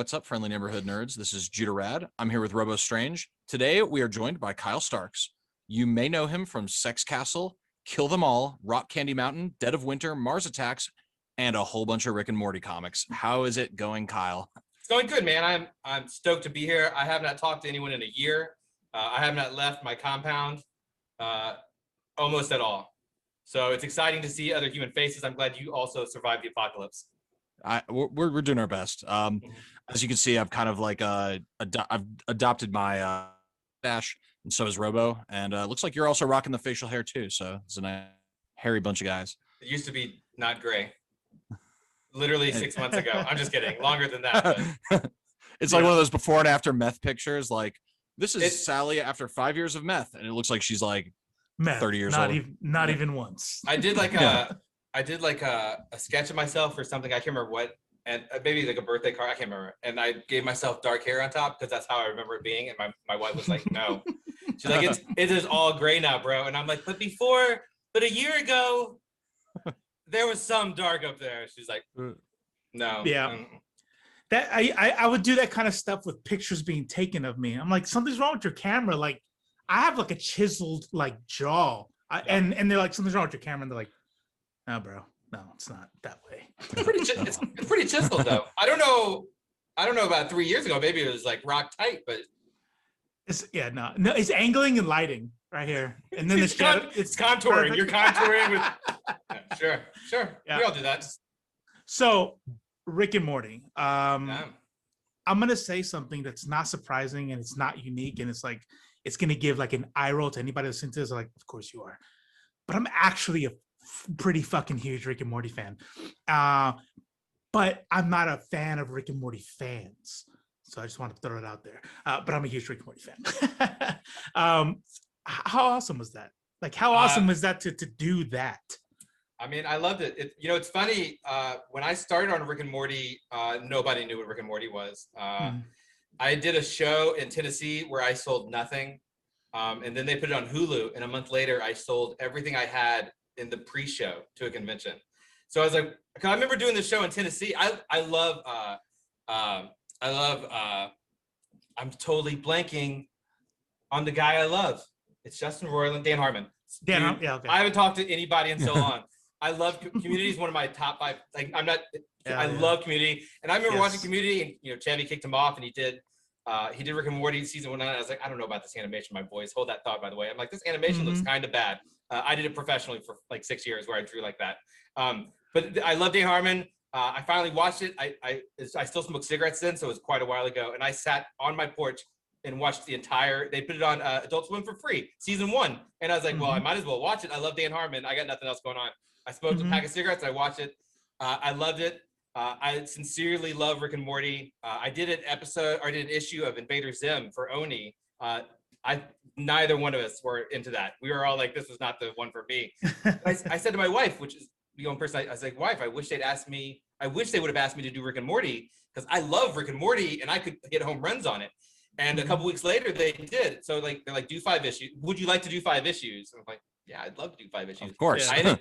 what's up, friendly neighborhood nerds? This is Judah Rad. I'm here with Robo Strange. Today, we are joined by Kyle Starks. You may know him from Sex Castle, Kill Them All, Rock Candy Mountain, Dead of Winter, Mars Attacks, and a whole bunch of Rick and Morty comics. How is it going, Kyle? It's going good, man. I'm stoked to be here. I have not talked to anyone in a year. I have not left my compound almost at all. So it's exciting to see other human faces. I'm glad you also survived the apocalypse. We're doing our best. As you can see, I've kind of like I've adopted my dash, and so is Robo. And looks like you're also rocking the facial hair too. So it's a nice, hairy bunch of guys. It used to be not gray. Literally 6 months ago. I'm just kidding. Longer than that. But... It's like one of those before and after meth pictures. Like, this is Sally after 5 years of meth, and it looks like she's like meth, 30 years not old. Not even once. I did like a sketch of myself or something. I can't remember what, and maybe like a birthday card. I can't remember. And I gave myself dark hair on top because that's how I remember it being. And my wife was like, "No." She's like, "It is all gray now, bro." And I'm like, "But a year ago." There was some dark up there. She's like, no. Yeah. That I would do that kind of stuff with pictures being taken of me. I'm like, something's wrong with your camera. Like, I have like a chiseled like jaw. And they're like, something's wrong with your camera. And they're like, no, bro. No, it's not that way. It's pretty chiseled though. I don't know about 3 years ago. Maybe it was like rock tight, but it's no, it's angling and lighting right here. And then it's contouring. Perfect. You're contouring with Sure. Yeah. We all do that. So, Rick and Morty. I'm gonna say something that's not surprising and it's not unique, and it's like it's gonna give like an eye roll to anybody listening to this. Like, of course you are, but I'm actually a pretty fucking huge Rick and Morty fan. But I'm not a fan of Rick and Morty fans. So I just want to throw it out there. But I'm a huge Rick and Morty fan. How awesome was that? Like, how awesome was that to do that? I mean, I loved it. It's funny. When I started on Rick and Morty, nobody knew what Rick and Morty was. I did a show in Tennessee where I sold nothing. And then they put it on Hulu. And a month later, I sold everything I had in the pre-show to a convention. So I was like, I remember doing this show in Tennessee. I'm totally blanking on the guy I love. It's Justin Roiland, Dan Harmon. Dan, yeah, okay. I haven't talked to anybody in so long. I love Community. Is one of my top 5. Like, I love Community, and I remember watching Community, and Chevy kicked him off, and he did Rick and Morty season 1. And I was like, I don't know about this animation, my boys. Hold that thought, by the way. I'm like, this animation looks kind of bad. I did it professionally for like 6 years, where I drew like that. But I love Dan Harmon. I finally watched it. I still smoke cigarettes then, so it was quite a while ago, and I sat on my porch and watched the entire. They put it on Adult Swim for free, season 1, and I was like, well, I might as well watch it. I love Dan Harmon. I got nothing else going on. I smoked a pack of cigarettes. I watched it. I loved it. I sincerely love Rick and Morty. I did an issue of Invader Zim for Oni. Neither one of us were into that. We were all like, this was not the one for me. I said to my wife, which is the only person, I was like, wife, I wish they would have asked me to do Rick and Morty, because I love Rick and Morty and I could hit home runs on it. And a couple weeks later, they did. So like, they're like, do 5 issues. Would you like to do 5 issues? And I'm like, yeah, I'd love to do 5 issues. Of course. Yeah.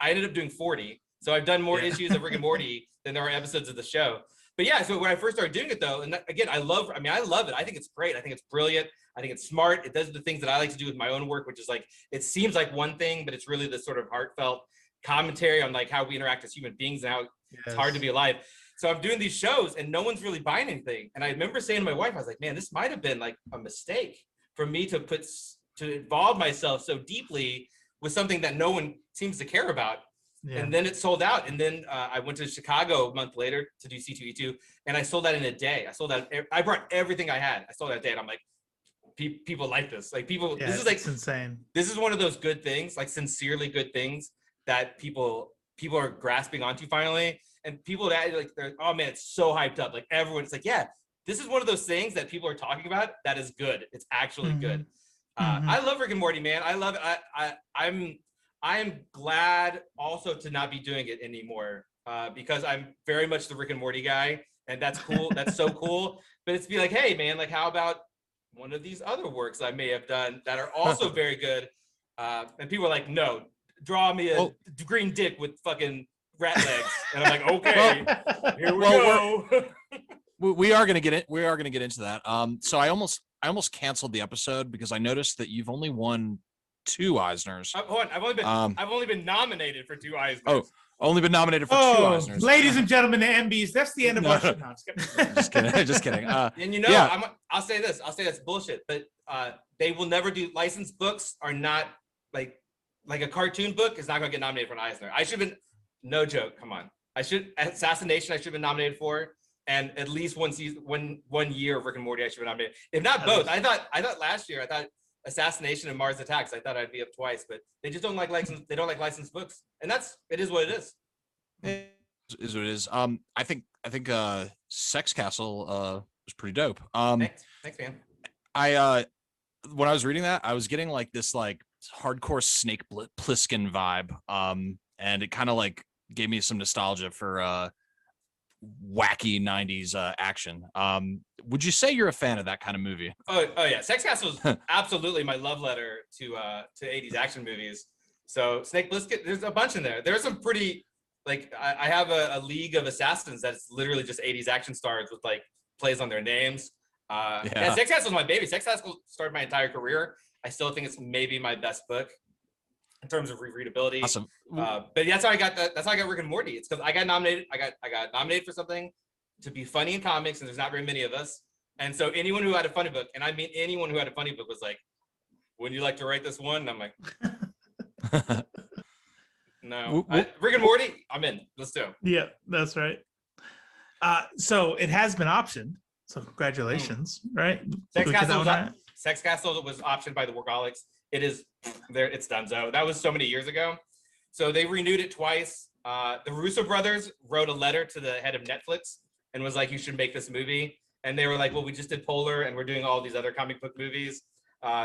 I ended up doing 40. So I've done more issues of Rick and Morty than there are episodes of the show. But yeah, so when I first started doing it though, and again, I love it. I think it's great. I think it's brilliant. I think it's smart. It does the things that I like to do with my own work, which is like, it seems like one thing, but it's really this sort of heartfelt commentary on like how we interact as human beings and how it's hard to be alive. So I'm doing these shows and no one's really buying anything. And I remember saying to my wife, I was like, man, this might've been like a mistake for me to involve myself so deeply with something that no one seems to care about. Yeah. And then it sold out. And then I went to Chicago a month later to do C2E2, and I sold that in a day. I brought everything I had. I sold that day, and I'm like, people like this. Like, people, this is like, it's insane. This is one of those good things, like sincerely good things that people are grasping onto finally. And people that like, oh man, it's so hyped up. Like, everyone's like, yeah, this is one of those things that people are talking about that is good. It's actually good. I love Rick and Morty, man. I love it. I am glad also to not be doing it anymore, because I'm very much the Rick and Morty guy, and that's cool. That's so cool. But it's be like, hey man, like, how about one of these other works I may have done that are also very good? And people are like, no, draw me a green dick with fucking rat legs. And I'm like, okay, here we go. we are gonna get it. We are gonna get into that. So I almost canceled the episode because I noticed that you've only won 2 Eisners. Hold on, I've only been nominated for 2 Eisners. Oh, only been nominated for 2 Eisners. Ladies and gentlemen, the MBs, that's the end of our show. No, just kidding. Just kidding. And yeah. I'll say this. I'll say that's bullshit. But they will never do licensed books. Are not like a cartoon book is not going to get nominated for an Eisner. I should have been. No joke. Come on. Assassination. I should have been nominated for, and at least one season, one year of Rick and Morty. I should have been nominated. If not both. I thought last year. I thought Assassination and Mars Attacks. I thought I'd be up twice, but they just don't like licensed. They don't like licensed books, and it is what it is. It is what it is. I think Sex Castle was pretty dope. Thanks, man. When I was reading that, I was getting like this like hardcore Snake Plissken vibe. And it kind of like gave me some nostalgia for wacky 90s action. Would you say you're a fan of that kind of movie? Oh yeah, Sex Castle is absolutely my love letter to 80s action movies. So Snake Plissken, there's a bunch in there. There's some pretty like I have a League of Assassins that's literally just 80s action stars with like plays on their names. Yeah, Sex Castle is my baby. Sex Castle started my entire career. I still think it's maybe my best book in terms of readability. Awesome. But that's how I got that's how I got Rick and Morty. It's because I got nominated. I got nominated for something to be funny in comics, and there's not very many of us. And so anyone who had a funny book, and I mean anyone who had a funny book, was like, "Wouldn't you like to write this one?" And I'm like, "No." Rick and Morty, I'm in. Let's do it. Yeah, that's right. So it has been optioned. So congratulations, right? Sex Castle was optioned by the Workaholics. It is there. It's donezo. That was so many years ago. So they renewed it twice. The Russo brothers wrote a letter to the head of Netflix and was like, "You should make this movie." And they were like, "Well, we just did Polar, and we're doing all these other comic book movies."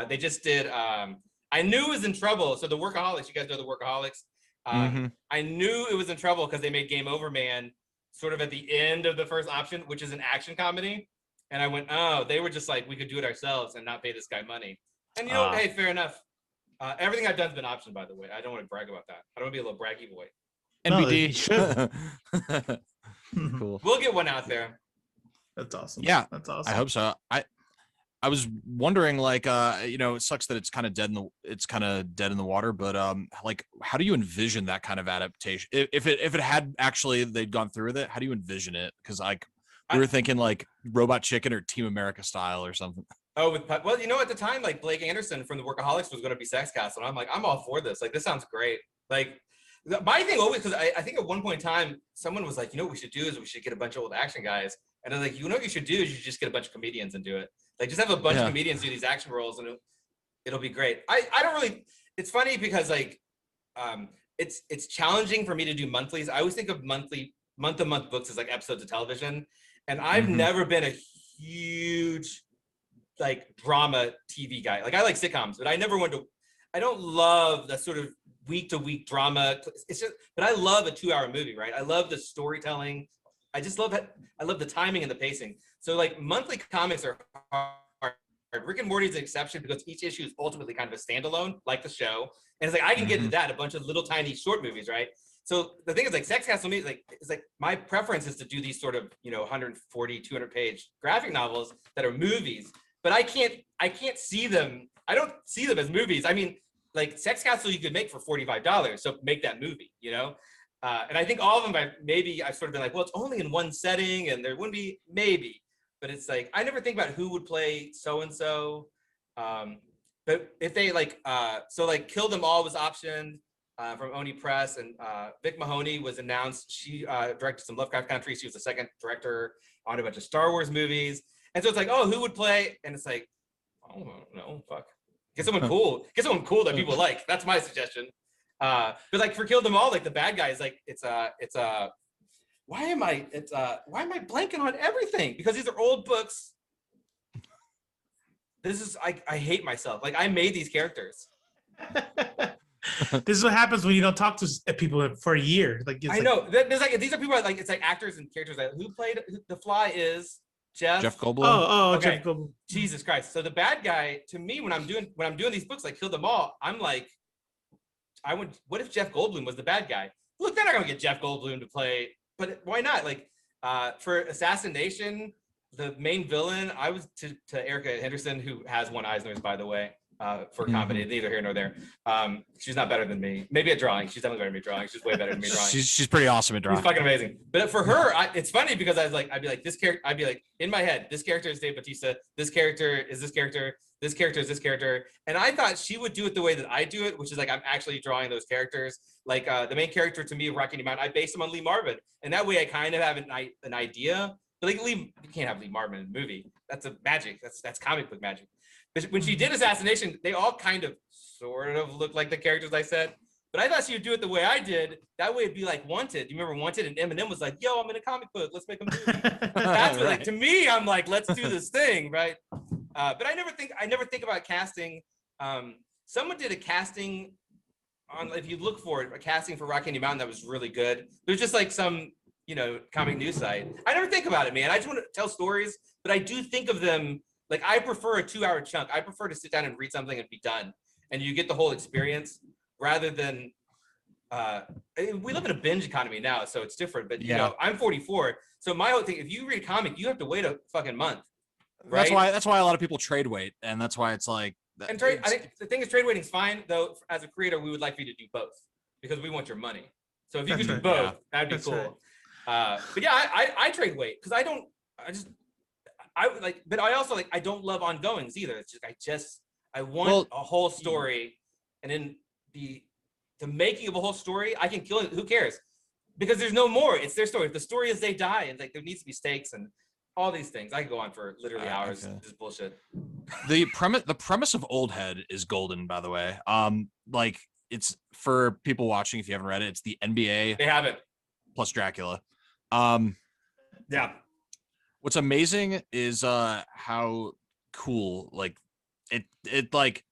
They just did. I knew it was in trouble. So the Workaholics, you guys know the Workaholics. I knew it was in trouble because they made Game Over Man sort of at the end of the first option, which is an action comedy. And I went, "Oh, they were just like, we could do it ourselves and not pay this guy money." And you know, hey, fair enough. Everything I've done's been optioned, by the way. I don't want to brag about that. I don't want to be a little braggy boy. NBD. Cool. We'll get one out there. That's awesome. Yeah, that's awesome. I hope so. I was wondering, like, it sucks that it's kind of dead in the water, but like, how do you envision that kind of adaptation? If it had actually they'd gone through with it, how do you envision it? Because like we were thinking like Robot Chicken or Team America style or something. Oh, well, at the time, like Blake Anderson from the Workaholics was going to be Sex Castle, and I'm like, I'm all for this. Like, this sounds great. Like, my thing always, because I think at one point in time, someone was like, what we should do is we should get a bunch of old action guys, and I was like, what you should do is you should just get a bunch of comedians and do it. Like, just have a bunch of comedians do these action roles, and it'll be great. I don't really. It's funny because like, it's challenging for me to do monthlies. I always think of month-to-month books as like episodes of television, and I've never been a huge like drama TV guy. Like I like sitcoms, but I never went to. I don't love that sort of week-to-week drama. It's just, but I love a 2-hour movie, right? I love the storytelling. I just love it. I love the timing and the pacing. So like monthly comics are hard. Rick and Morty is an exception because each issue is ultimately kind of a standalone, like the show. And it's like I can get into that, a bunch of little tiny short movies, right? So the thing is like Sex Castle is like my preference is to do these sort of 140, 200 page graphic novels that are movies, but I can't see them. I don't see them as movies. I mean, like Sex Castle you could make for $45, so make that movie, and I think all of them I've sort of been like, well, it's only in one setting and there wouldn't be maybe, but it's like I never think about who would play so and so. But if they like so like Kill Them All was optioned from Oni Press, and Vic Mahoney was announced. She directed some Lovecraft Country. She was the second director on a bunch of Star Wars movies, and so it's like, oh, who would play? And it's like, I don't know, fuck. Get someone cool. Get someone cool that people like. That's my suggestion. But like for Kill Them All, like the bad guy is like why am I blanking on everything? Because these are old books. This is I hate myself. Like I made these characters. This is what happens when you don't talk to people for a year. Like I know. There's like these are people like it's like actors and characters that who played the Fly is Jeff Goldblum. Oh, okay. Jeff Goldblum. Jesus Christ. So the bad guy to me when I'm doing these books like Kill Them All, I'm like, what if Jeff Goldblum was the bad guy? Look, they're not gonna get Jeff Goldblum to play, but why not? Like for Assassination, the main villain, I was to Erica Henderson, who has won Eisner's, by the way, for comedy. Neither here nor there. She's not better than me. Maybe at drawing. She's definitely better than me drawing. She's way better than me drawing. She's pretty awesome at drawing. She's fucking amazing. But for her, it's funny because I'd be like, this character. I'd be like, in my head, this character is Dave Bautista. This character is this character. This character is this character. And I thought she would do it the way that I do it, which is like I'm actually drawing those characters. Like the main character to me, Rock Candy Mountain, I based him on Lee Marvin, and that way I kind of have an idea. But like you can't have Lee Marvin in a movie. That's a magic. That's comic book magic. But when she did Assassination, they all kind of sort of look like the characters I said. But I thought she would do it the way I did. That way it'd be like Wanted. You remember Wanted? And Eminem was like, "Yo, I'm in a comic book. Let's make a movie." That's what, like, to me, I'm like, let's do this thing, right? But I never think about casting. Someone did a casting on, if you look for it, a casting for Rock Candy Mountain that was really good. There's just like some, comic news site. I never think about it, man. I just want to tell stories, but I do think of them like I prefer a 2-hour chunk. I prefer to sit down and read something and be done, and you get the whole experience rather than. We live in a binge economy now, so it's different. But I'm 44, so my whole thing: if you read a comic, you have to wait a fucking month. Right? That's why a lot of people trade wait, and that's why it's like. And trade. I think the thing is, trade waiting's fine, though. As a creator, we would like for you to do both because we want your money. So if you could do both, that'd be cool. Right. But yeah, I trade wait because but I also I don't love ongoings either. It's just I want a whole story, and in the making of a whole story, I can kill it. Who cares? Because there's no more. It's their story. If the story is they die, and like there needs to be stakes and all these things. I could go on for literally hours. Okay. Just bullshit. The premise of Old Head is golden, by the way. Like it's for people watching, if you haven't read it, it's the NBA. They have it. Plus Dracula. Yeah. What's amazing is how cool it like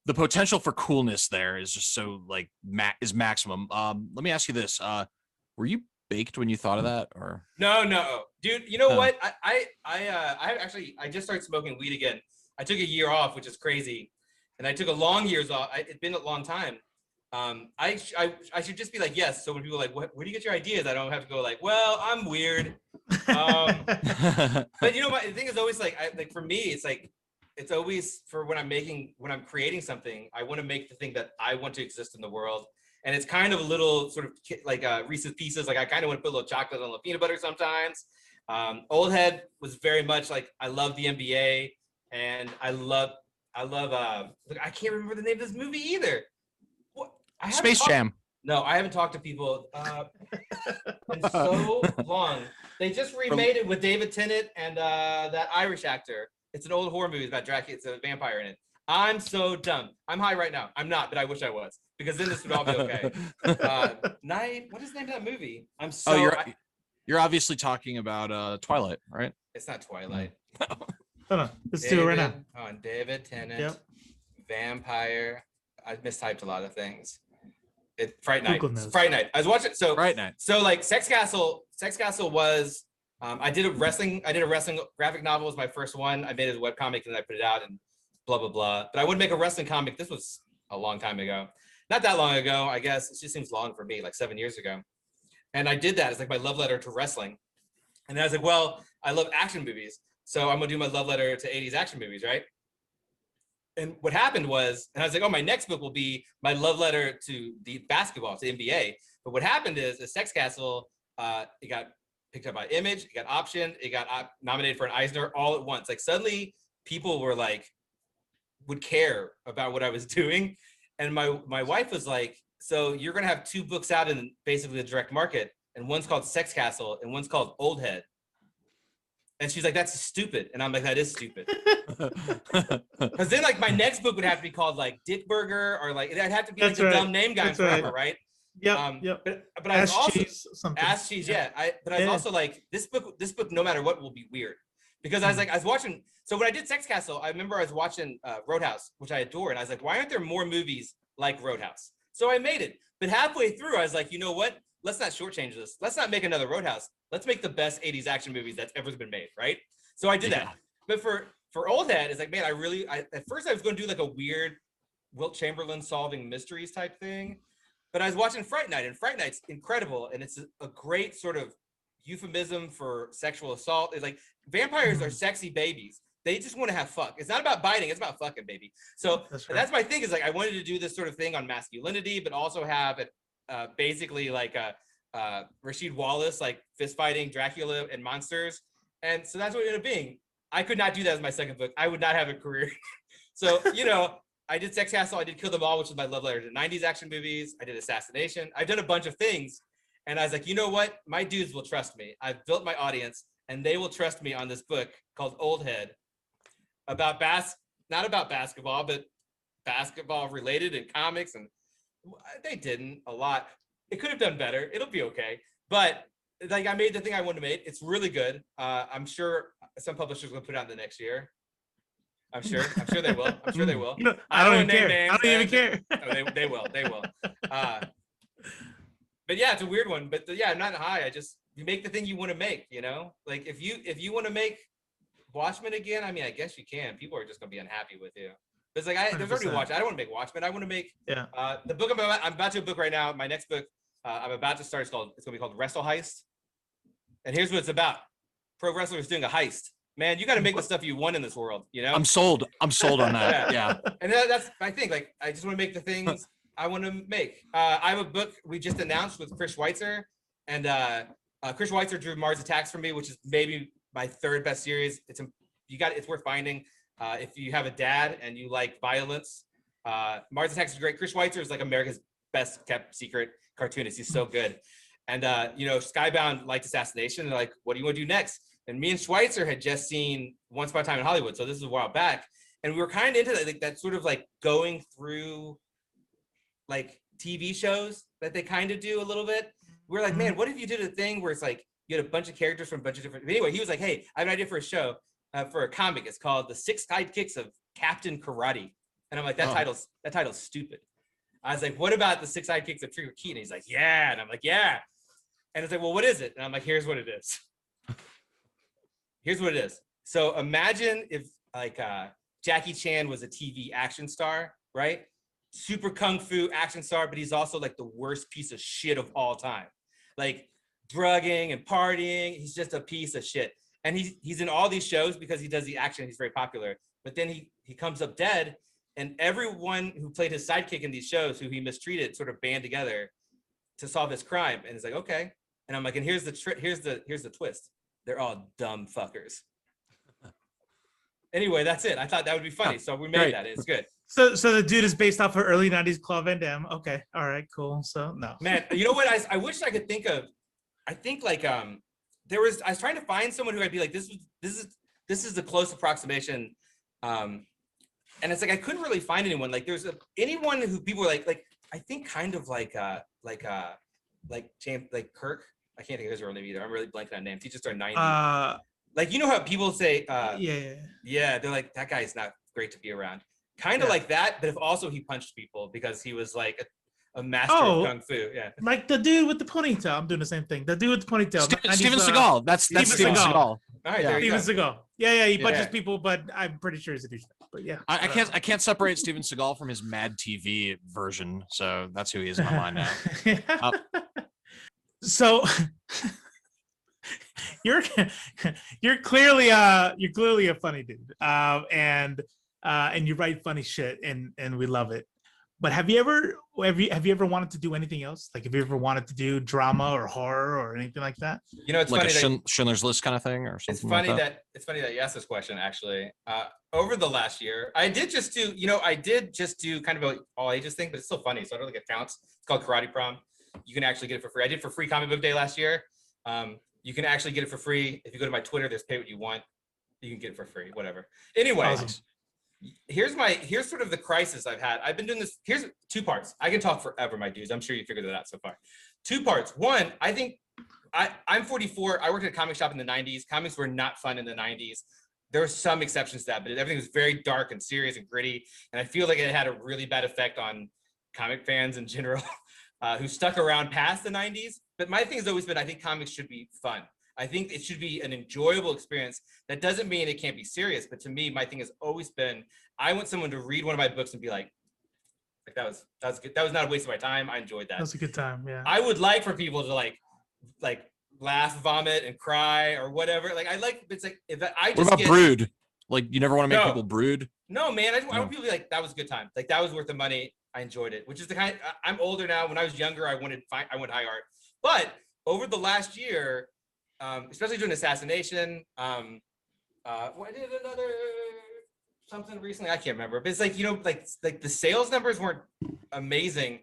the potential for coolness there is just so like is maximum. Let me ask you this: were you baked when you thought of that, or no, dude? You know what? I just started smoking weed again. I took a year off, which is crazy, and I took a long years off. It's been a long time. I should just be like, yes. So when people are like, where do you get your ideas? I don't have to go like, well, I'm weird. But the thing is always like for me, it's always for when I'm creating something, I want to make the thing that I want to exist in the world. And it's kind of a little sort of like Reese's Pieces. Like I kind of want to put a little chocolate on the peanut butter sometimes. Old Head was very much like I love the NBA, and I love. I can't remember the name of this movie either. Space Jam. No, I haven't talked to people in so long. They just remade it with David Tennant and that Irish actor. It's an old horror movie about Dracula. It's a vampire in it. I'm so dumb. I'm high right now. I'm not, but I wish I was, because then this would all be okay. What is the name of that movie? You're obviously talking about Twilight, right? It's not Twilight. Hold on. Let's do it right now. Oh, and David Tennant, vampire. I mistyped a lot of things. Fright Night. Fright Night. I was watching. So Fright Night. So like Sex Castle was. I did a wrestling graphic novel was my first one. I made it as a webcomic and then I put it out and blah blah blah. But I wouldn't make a wrestling comic. This was a long time ago. Not that long ago, I guess. It just seems long for me, like 7 years ago. And I did that as like my love letter to wrestling. And then I was like, well, I love action movies, so I'm gonna do my love letter to 80s action movies, right? And what happened was, and I was like, oh, my next book will be my love letter to the basketball, to the NBA. But what happened is the Sex Castle, it got picked up by Image, it got optioned, it got nominated for an Eisner all at once. Like suddenly people were like, would care about what I was doing. And my wife was like, so you're gonna have 2 books out in basically the direct market, and one's called Sex Castle and one's called Old Head. And she's like, that's stupid. And I'm like, that is stupid. Because then like my next book would have to be called like Dick Burger, or like I'd have to be like the dumb name guy forever, right? Yep. But I was also Ass Cheese, yeah. I was also like, this book, no matter what, will be weird. Because I was watching, so when I did Sex Castle, I remember I was watching Roadhouse, which I adore, and I was like, why aren't there more movies like Roadhouse? So I made it. But halfway through, I was like, you know what? Let's not shortchange this. Let's not make another Roadhouse. Let's make the best 80s action movies that's ever been made, right? So I did that. But for Old Head, it's like, man, at first I was going to do like a weird Wilt Chamberlain solving mysteries type thing. But I was watching Fright Night, and Fright Night's incredible. And it's a great sort of euphemism for sexual assault. It's like vampires are sexy babies. They just want to have fuck. It's not about biting. It's about fucking, baby. So that's my thing, is like, I wanted to do this sort of thing on masculinity, but also have it basically like Rasheed Wallace, like fist fighting Dracula and monsters. And so that's what it ended up being. I could not do that as my second book. I would not have a career. So, I did Sex Castle. I did Kill Them All, which was my love letter to 90s action movies. I did Assassination. I've done a bunch of things. And I was like, you know what? My dudes will trust me. I've built my audience, and they will trust me on this book called Old Head, about not about basketball, but basketball related in comics. And they didn't a lot. It could have done better. It'll be okay. But like, I made the thing I wanted to make. It's really good. I'm sure some publishers will put it out the next year. I'm sure they will. I don't even care. Names, I don't even care. No, they will. But yeah, it's a weird one. But yeah, I'm not high. You make the thing you want to make, like if you want to make Watchmen again, I mean, I guess you can. People are just gonna be unhappy with you. It's like there's already Watchmen. I don't want to make Watchmen. I want to make the book I'm about to book right now. My next book I'm about to start it's gonna be called Wrestle Heist. And here's what it's about: pro wrestlers doing a heist. Man, you got to make the stuff you want in this world. I'm sold on that. Yeah. And that's my thing. Like, I just want to make the things I want to make. I have a book we just announced with Chris Schweitzer, and Chris Schweitzer drew Mars Attacks for me, which is maybe my third best series. It's worth finding if you have a dad and you like violence. Mars Attacks is great. Chris Schweitzer is like America's best kept secret cartoonist. He's so good. And Skybound liked Assassination. And they're like, what do you want to do next? And me and Schweitzer had just seen Once Upon a Time in Hollywood, so this is a while back, and we were kind of into that, like that sort of like going through like TV shows that they kind of do a little bit. We were like, man, what if you did a thing where it's like you had a bunch of characters from a bunch of different. But anyway, he was like, hey, I have an idea for a show, for a comic. It's called The Six Sidekicks of Captain Karate, and I'm like, that title's stupid. I was like, what about The Six Sidekicks of Trigger Key? And he's like, yeah, and I'm like, yeah, and it's like, well, what is it? And I'm like, here's what it is. Here's what it is. So imagine if like Jackie Chan was a TV action star, right? Super kung fu action star, but he's also like the worst piece of shit of all time. Like drugging and partying. He's just a piece of shit. And he's in all these shows because he does the action. He's very popular. But then he comes up dead, and everyone who played his sidekick in these shows who he mistreated sort of band together to solve this crime. And it's like, okay. And I'm like, and here's the twist. They're all dumb fuckers. Anyway, that's it. I thought that would be funny, so we made that. It's good. So the dude is based off of early '90s Claude Van Damme. Okay, all right, cool. So no, man, you know what? I wish I could think of. I think like I was trying to find someone who I'd be like, this is the close approximation, and it's like I couldn't really find anyone. Like there's anyone who people were like I think kind of like James, like Kirk. I can't think of his real name either. I'm really blanking on names. He just started 90. Like, you know how people say, yeah, they're like, that guy is not great to be around. Kind of like that, but if also he punched people because he was like a master of kung fu. Yeah. Like the dude with the ponytail. I'm doing the same thing. The dude with the ponytail. Steven Seagal. That's Steven Seagal. All right, there you Steven Seagal. Yeah, he punches people, but I'm pretty sure he's a douchebag. But yeah. I can't separate Steven Seagal from his Mad TV version. So that's who he is in my mind now. So you're clearly a funny dude, and you write funny shit, and we love it. But have you ever wanted to do anything else? Like, have you ever wanted to do drama or horror or anything like that? You know, it's like funny a Schindler's List kind of thing, or something. It's funny that you asked this question. Actually, over the last year, I did just do kind of an all ages thing, but it's still funny, so I don't think it counts. It's called Karate Prom. You can actually get it for free. I did for free Comic Book Day last year. You can actually get it for free. If you go to my Twitter, there's pay what you want. You can get it for free, whatever. Anyway, awesome. Here's sort of the crisis I've had. I've been doing this. Here's 2 parts. I can talk forever, my dudes. I'm sure you figured that out so far. 2 parts. One, I think I'm 44. I worked at a comic shop in the 90s. Comics were not fun in the 90s. There were some exceptions to that, but everything was very dark and serious and gritty. And I feel like it had a really bad effect on comic fans in general. Who stuck around past the 90s. But my thing has always been, I think comics should be fun. I think it should be an enjoyable experience. That doesn't mean it can't be serious, but to me, my thing has always been, I want someone to read one of my books and be like that was good. That was not a waste of my time. I enjoyed that. That was a good time, yeah. I would like for people to like laugh, vomit, and cry or whatever. Like I like it's like if I just what about brood? Like you never want to make people brood? No, man. I want people to be like that was a good time. Like that was worth the money. I enjoyed it. Which is the kind. I'm older now. When I was younger, I went high art. But over the last year, especially during Assassination, I did another something recently. I can't remember, but it's like like the sales numbers weren't amazing,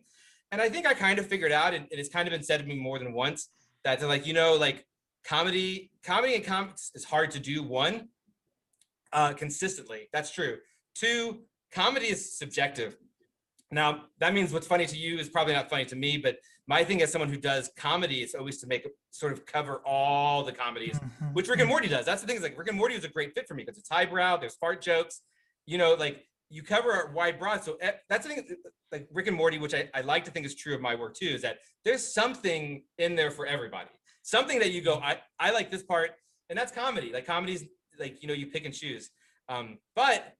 and I think I kind of figured out, and it's kind of been said to me more than once that they're like like comedy and comics is hard to do. One, consistently. That's true. Two, comedy is subjective. Now, that means what's funny to you is probably not funny to me, but my thing as someone who does comedy is always to make sort of cover all the comedies, which Rick and Morty does. That's the thing is like Rick and Morty was a great fit for me because it's highbrow, there's fart jokes, like you cover a wide broad. So that's the thing, like Rick and Morty, which I like to think is true of my work too, is that there's something in there for everybody. Something that you go, I like this part, and that's comedy. Like comedy's like, you pick and choose. But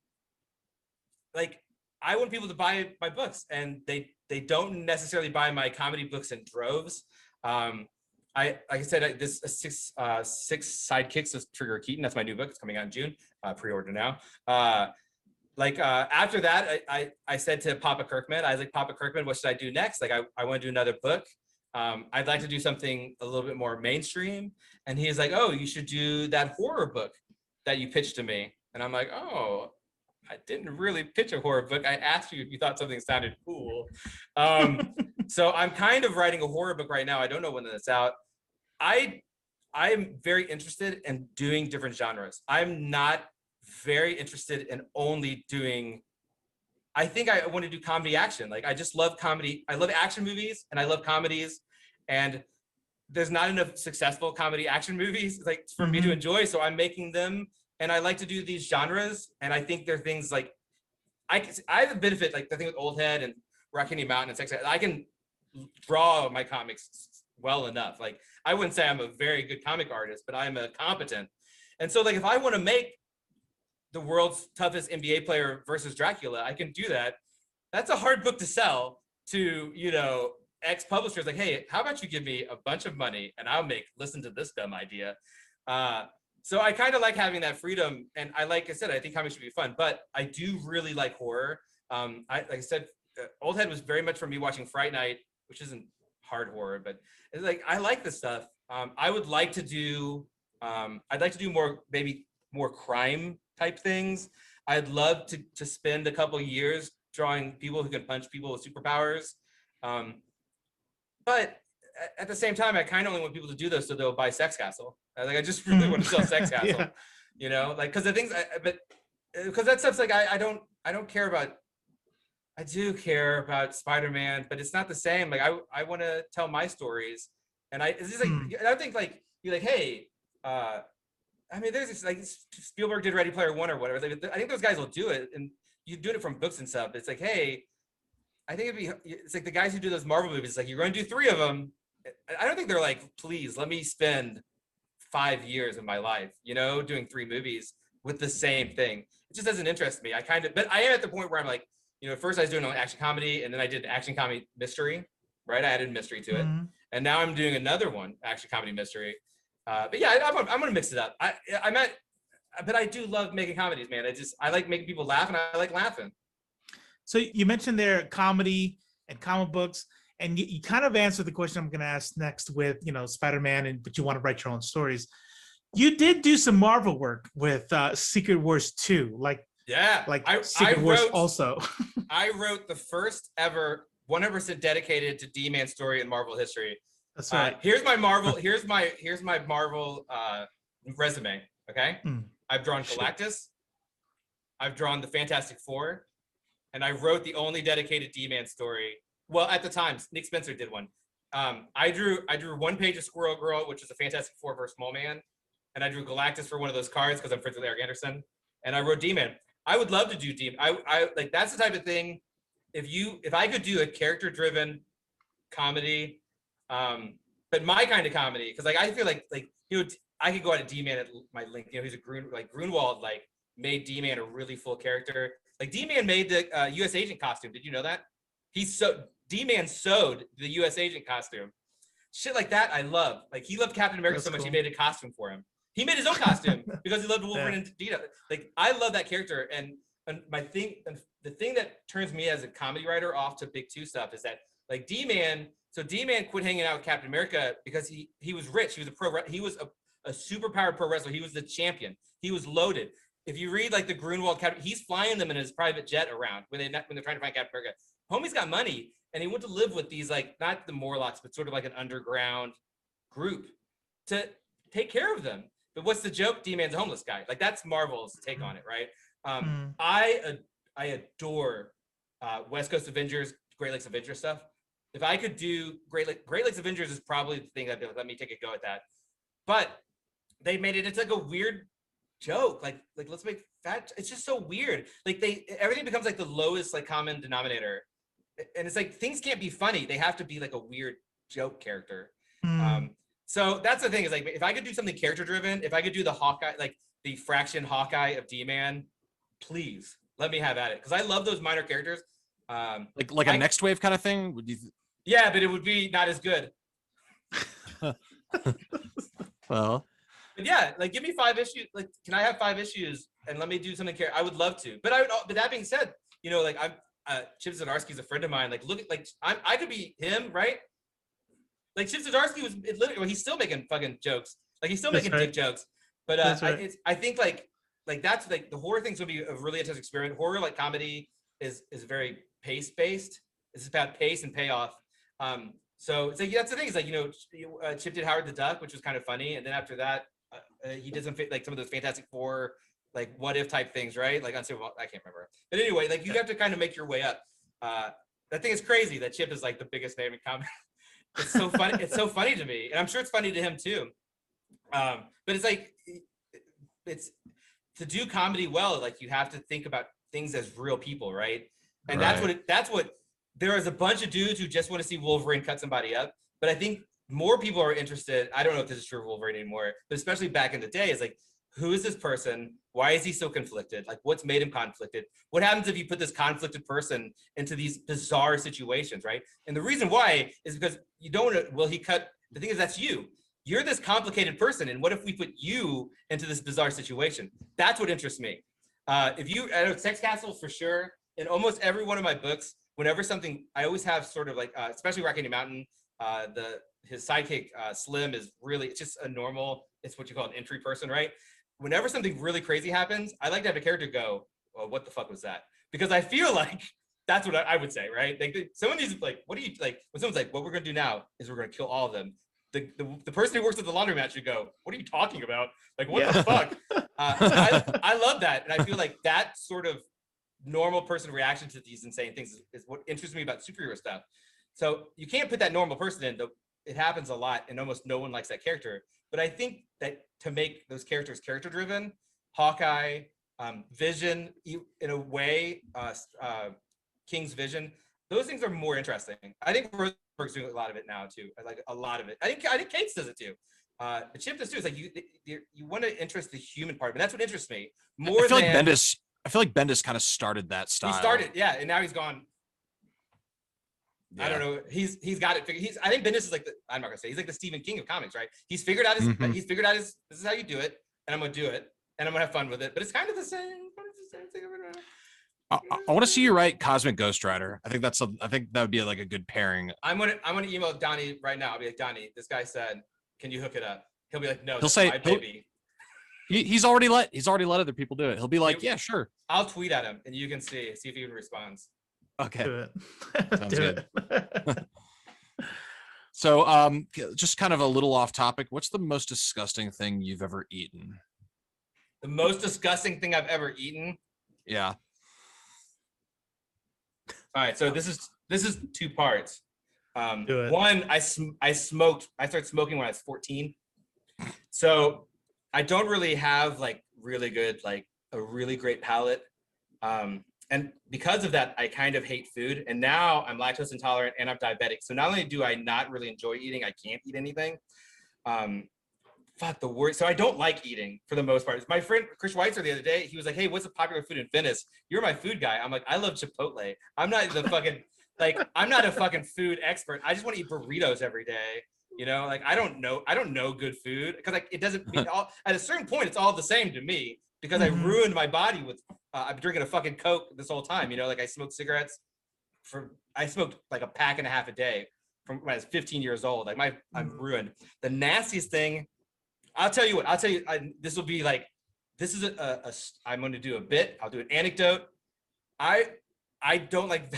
like, I want people to buy my books, and they don't necessarily buy my comedy books in droves. Like I said, this six sidekicks of Trigger Keaton. That's my new book. It's coming out in June. Pre-order now. After that, I said to Papa Kirkman, I was like, Papa Kirkman, what should I do next? Like I want to do another book. I'd like to do something a little bit more mainstream. And he's like, oh, you should do that horror book that you pitched to me. And I'm like, oh, I didn't really pitch a horror book. I asked you if you thought something sounded cool. So I'm kind of writing a horror book right now. I don't know when that's out. I'm very interested in doing different genres. I'm not very interested in only doing, I think I want to do comedy action. Like I just love comedy. I love action movies and I love comedies. And there's not enough successful comedy action movies like for me to enjoy. So I'm making them. And I like to do these genres, and I think there are things like I have a benefit, like the thing with Old Head and Rock Candy Mountain and Sex. I can draw my comics well enough. Like I wouldn't say I'm a very good comic artist, but I'm a competent. And so, like if I want to make the world's toughest NBA player versus Dracula, I can do that. That's a hard book to sell to ex-publishers. Like, hey, how about you give me a bunch of money and I'll listen to this dumb idea. So I kind of like having that freedom, and like I said, I think comics should be fun, but I do really like horror. Like I said, Old Head was very much for me watching Fright Night, which isn't hard horror, but it's like I like this stuff. I would like to do, I'd like to do maybe more crime type things. I'd love to spend a couple of years drawing people who can punch people with superpowers. But at the same time, I kind of only want people to do those so they'll buy Sex Castle. Like I just really want to sell Sex Castle, because the things. Because that stuff's like I don't care about. I do care about Spider-Man, but it's not the same. Like I want to tell my stories, and it's just like I think like you're like, hey, I mean, there's this like Spielberg did Ready Player One or whatever. Like, I think those guys will do it, and you do it from books and stuff. It's like, hey, I think it's like the guys who do those Marvel movies. It's like you're going to do 3 of them. I don't think they're like, please let me spend 5 years of my life, doing 3 movies with the same thing. It just doesn't interest me. But I am at the point where I'm like, at first I was doing an action comedy, and then I did action comedy mystery, right? I added mystery to it, and now I'm doing another one, action comedy mystery. But yeah, I'm gonna mix it up. But I do love making comedies, man. I like making people laugh, and I like laughing. So you mentioned there comedy and comic books, and you kind of answered the question I'm going to ask next with, Spider-Man, but you want to write your own stories. You did do some Marvel work with Secret Wars 2, Secret Wars also. I wrote the first ever 100% dedicated to D-Man story in Marvel history. That's right. Here's my Marvel resume. Okay, I've drawn Galactus. I've drawn the Fantastic Four. And I wrote the only dedicated D-Man story. Well, at the time, Nick Spencer did one. I drew 1 page of Squirrel Girl, which is a Fantastic Four versus Mole Man. And I drew Galactus for one of those cards because I'm friends with Eric Anderson. And I wrote D-Man. I would love to do D-Man. I like that's the type of thing. If I could do a character-driven comedy, but my kind of comedy, because like I feel like I could go out to D-Man at my link. He's a Grunwald made D-Man a really full character. Like D-Man made the U.S. agent costume. Did you know that? D-Man sewed the U.S. agent costume. shit like that. I love. Like he loved Captain America so much, he made a costume for him. He made his own costume because he loved Wolverine and Dino. Like I love that character, and the thing that turns me as a comedy writer off to big two stuff is that like D-Man. So D-Man quit hanging out with Captain America because he was rich. He was a super powered pro wrestler. He was the champion. He was loaded. If you read like the Grunwald Captain, he's flying them in his private jet around when they're trying to find Captain America. Homie's got money, and he went to live with these like not the Morlocks, but sort of like an underground group to take care of them. But what's the joke? D-Man's a homeless guy. Like that's Marvel's take on it, right? I adore West Coast Avengers, Great Lakes Avengers stuff. If I could do Great Lakes Avengers is probably the thing that let me take a go at that. But they made it. It's like a weird joke. Like let's make fat. It's just so weird. Like everything becomes like the lowest like common denominator, and it's like things can't be funny. They have to be like a weird joke character. So that's the thing is like if I could do something character driven, if I could do the Hawkeye, like the Fraction Hawkeye of D-Man, please let me have at it because I love those minor characters. Like a next wave kind of thing. Would you? Yeah, but it would be not as good. Well, but yeah, like give me 5 issues. Like, can I have 5 issues and let me do something? I would love to. But But that being said, you know, like I'm Chip Zdarsky's a friend of mine. Like, look at like I could be him, right? Like Chip Zdarsky was literally he's still making fucking jokes. Like he's still making dick jokes. But I think like that's like the horror thing's gonna be a really intense experiment. Horror like comedy is very pace based. It's about pace and payoff. So it's like that's the thing. It's like you know, Chip did Howard the Duck, which was kind of funny, and then after that, he did some like some of those Fantastic Four, like what if type things, right? Like on Civil, I can't remember. But anyway, like you have to kind of make your way up. That thing is crazy. That Chip is like the biggest name in comedy. It's so funny. It's so funny to me, and I'm sure it's funny to him too. But it's like it's to do comedy well. Like you have to think about things as real people, right? And that's what. There is a bunch of dudes who just want to see Wolverine cut somebody up, but I think more people are interested. I don't know if this is true of Wolverine anymore, but especially back in the day, is like, who is this person? Why is he so conflicted? Like, what's made him conflicted? What happens if you put this conflicted person into these bizarre situations, right? And the reason why is because you don't want to, well, he cut, the thing is that's you. You're this complicated person, and what if we put you into this bizarre situation? That's what interests me. I know Sex Castle for sure. In almost every one of my books, whenever something, I always have sort of like, especially Rock Candy Mountain, his sidekick Slim is really, it's just a normal, it's what you call an entry person, right? Whenever something really crazy happens, I like to have a character go, well, what the fuck was that? Because I feel like that's what I would say, right? Like someone needs like, what do you like? When someone's like, what we're gonna do now is we're gonna kill all of them. The person who works at the laundromat should go, what are you talking about? Like, what the fuck? I love that, and I feel like that sort of normal person reaction to these insane things is what interests me about superhero stuff. So you can't put that normal person in. It happens a lot, and almost no one likes that character. But I think that to make those characters character driven, Hawkeye, Vision, in a way, King's Vision, those things are more interesting. I think Rosenberg's doing a lot of it now too. I like a lot of it. I think Cates does it too. Chip does too. It's like you want to interest the human part, but that's what interests me more. I feel like Bendis kind of started that style. He started, yeah, and now he's gone. Yeah. I don't know. He's got it figured. I think Bendis is like I'm not gonna say he's like the Stephen King of comics, right? He's figured out his this is how you do it, and I'm gonna do it, and I'm gonna have fun with it. But it's kind of the same. I want to see you write Cosmic Ghost Rider. I think that would be like a good pairing. I'm gonna email Donnie right now. I'll be like, Donnie, this guy said, can you hook it up? He'll be like, no, he'll say, my baby. He's already let other people do it. He'll be like, yeah, sure. I'll tweet at him and you can see if he even responds. Okay. Do it. Sounds good. So just kind of a little off topic. What's the most disgusting thing you've ever eaten? The most disgusting thing I've ever eaten? Yeah. All right. So this is 2 parts. Do it. One, I started smoking when I was 14. So I don't really have like really good, like a really great palate. And because of that, I kind of hate food. And now I'm lactose intolerant and I'm diabetic. So not only do I not really enjoy eating, I can't eat anything. So I don't like eating for the most part. My friend Chris Weitzer the other day, he was like, hey, what's a popular food in Venice? You're my food guy. I'm like, I love Chipotle. I'm not the fucking, I'm not a fucking food expert. I just want to eat burritos every day. You know, like I don't know good food because like it doesn't at a certain point it's all the same to me because I ruined my body with I'm drinking a fucking Coke this whole time. You know, like I smoked cigarettes I smoked like a pack and a half a day from when I was 15 years old. Like I'm ruined. The nastiest thing, I'll tell you, this will be like, this is I'm going to do a bit. I'll do an anecdote. I don't like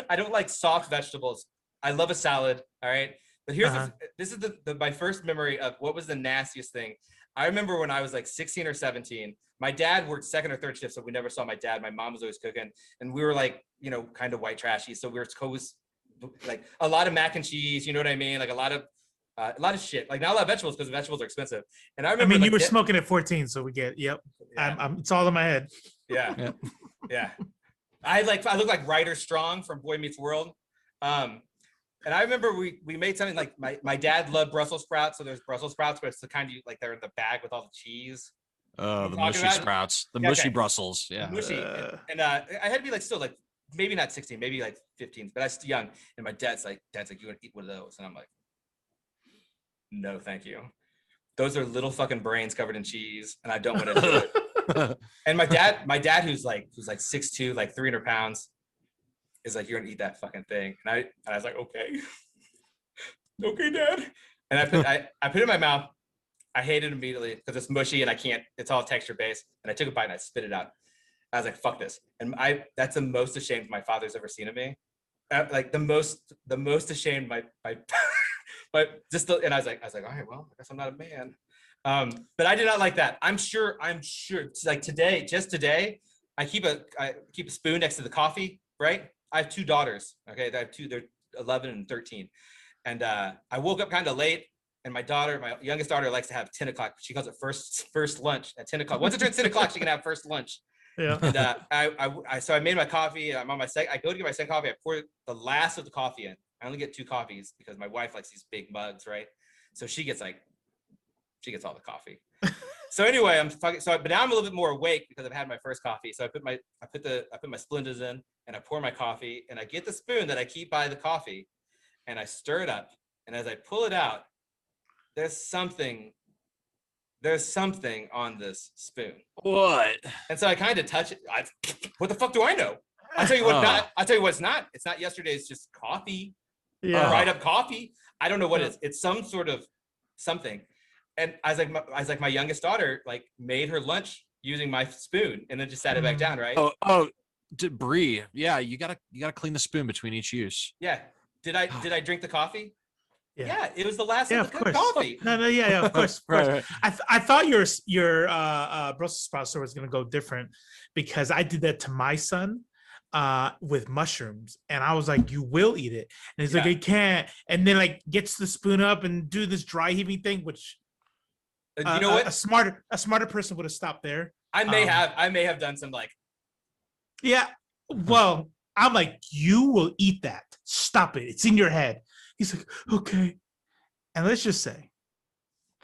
I don't like soft vegetables. I love a salad. All right. But here's this is my first memory of what was the nastiest thing. I remember when I was like 16 or 17, my dad worked second or third shift, so we never saw my dad. My mom was always cooking, and we were like, you know, kind of white trashy. So we were like a lot of mac and cheese, you know what I mean? Like a lot of shit. Like not a lot of vegetables because vegetables are expensive. And I remember, you were smoking at 14, so we get. Yep, yeah. It's all in my head. Yeah, yeah. I look like Ryder Strong from Boy Meets World. And I remember we made something like my dad loved Brussels sprouts. So there's Brussels sprouts, but it's the kind you like they're in the bag with all the cheese. The mushy sprouts, the mushy Brussels. Yeah. Mushy. And I had to be like still like maybe not 16, maybe like 15, but I was still young. And my dad's like, you want to eat one of those? And I'm like, no, thank you. Those are little fucking brains covered in cheese, and I don't want to do it. And my dad who's like 6'2", like 300 pounds, is like, you're gonna eat that fucking thing. And I was like, okay. Okay, Dad. And I put it in my mouth. I hate it immediately because it's mushy and it's all texture based. And I took a bite and I spit it out. I was like, fuck this. And that's the most ashamed my father's ever seen of me. Like the most ashamed but and I was like, all right, well, I guess I'm not a man. But I did not like that. I'm sure like just today, I keep a spoon next to the coffee, right? I have two daughters. Okay. They're 11 and 13. And I woke up kind of late, and my youngest daughter likes to have 10 o'clock. She calls it first lunch at 10 o'clock. Once it turns 10 o'clock, she can have first lunch. Yeah. And so I made my coffee. I'm on I go to get my second coffee. I pour the last of the coffee in. I only get 2 coffees because my wife likes these big mugs, right? So she gets all the coffee. So anyway, but now I'm a little bit more awake because I've had my first coffee. So I put my Splendas in, and I pour my coffee, and I get the spoon that I keep by the coffee, and I stir it up. And as I pull it out, there's something on this spoon. What? And so I kind of touch it. What the fuck do I know? I'll tell you what. I'll tell you what. It's not. It's not yesterday's just coffee. Yeah. Dried up coffee. I don't know what it is. It's some sort of something. And I was like, my youngest daughter like made her lunch using my spoon, and then just sat it back down, right? Bree. Yeah, you gotta clean the spoon between each use. Yeah. Did I drink the coffee? Yeah, it was the last of the coffee. No, yeah, of course. Right. I thought your Brussels sprouts was gonna go different because I did that to my son with mushrooms, and I was like, you will eat it, and he's like, I can't, and then like gets the spoon up and do this dry heaving thing, which you know what, a smarter person would have stopped there. I may have done some like, yeah, well, I'm like, you will eat that, stop it, it's in your head. He's like, okay, and let's just say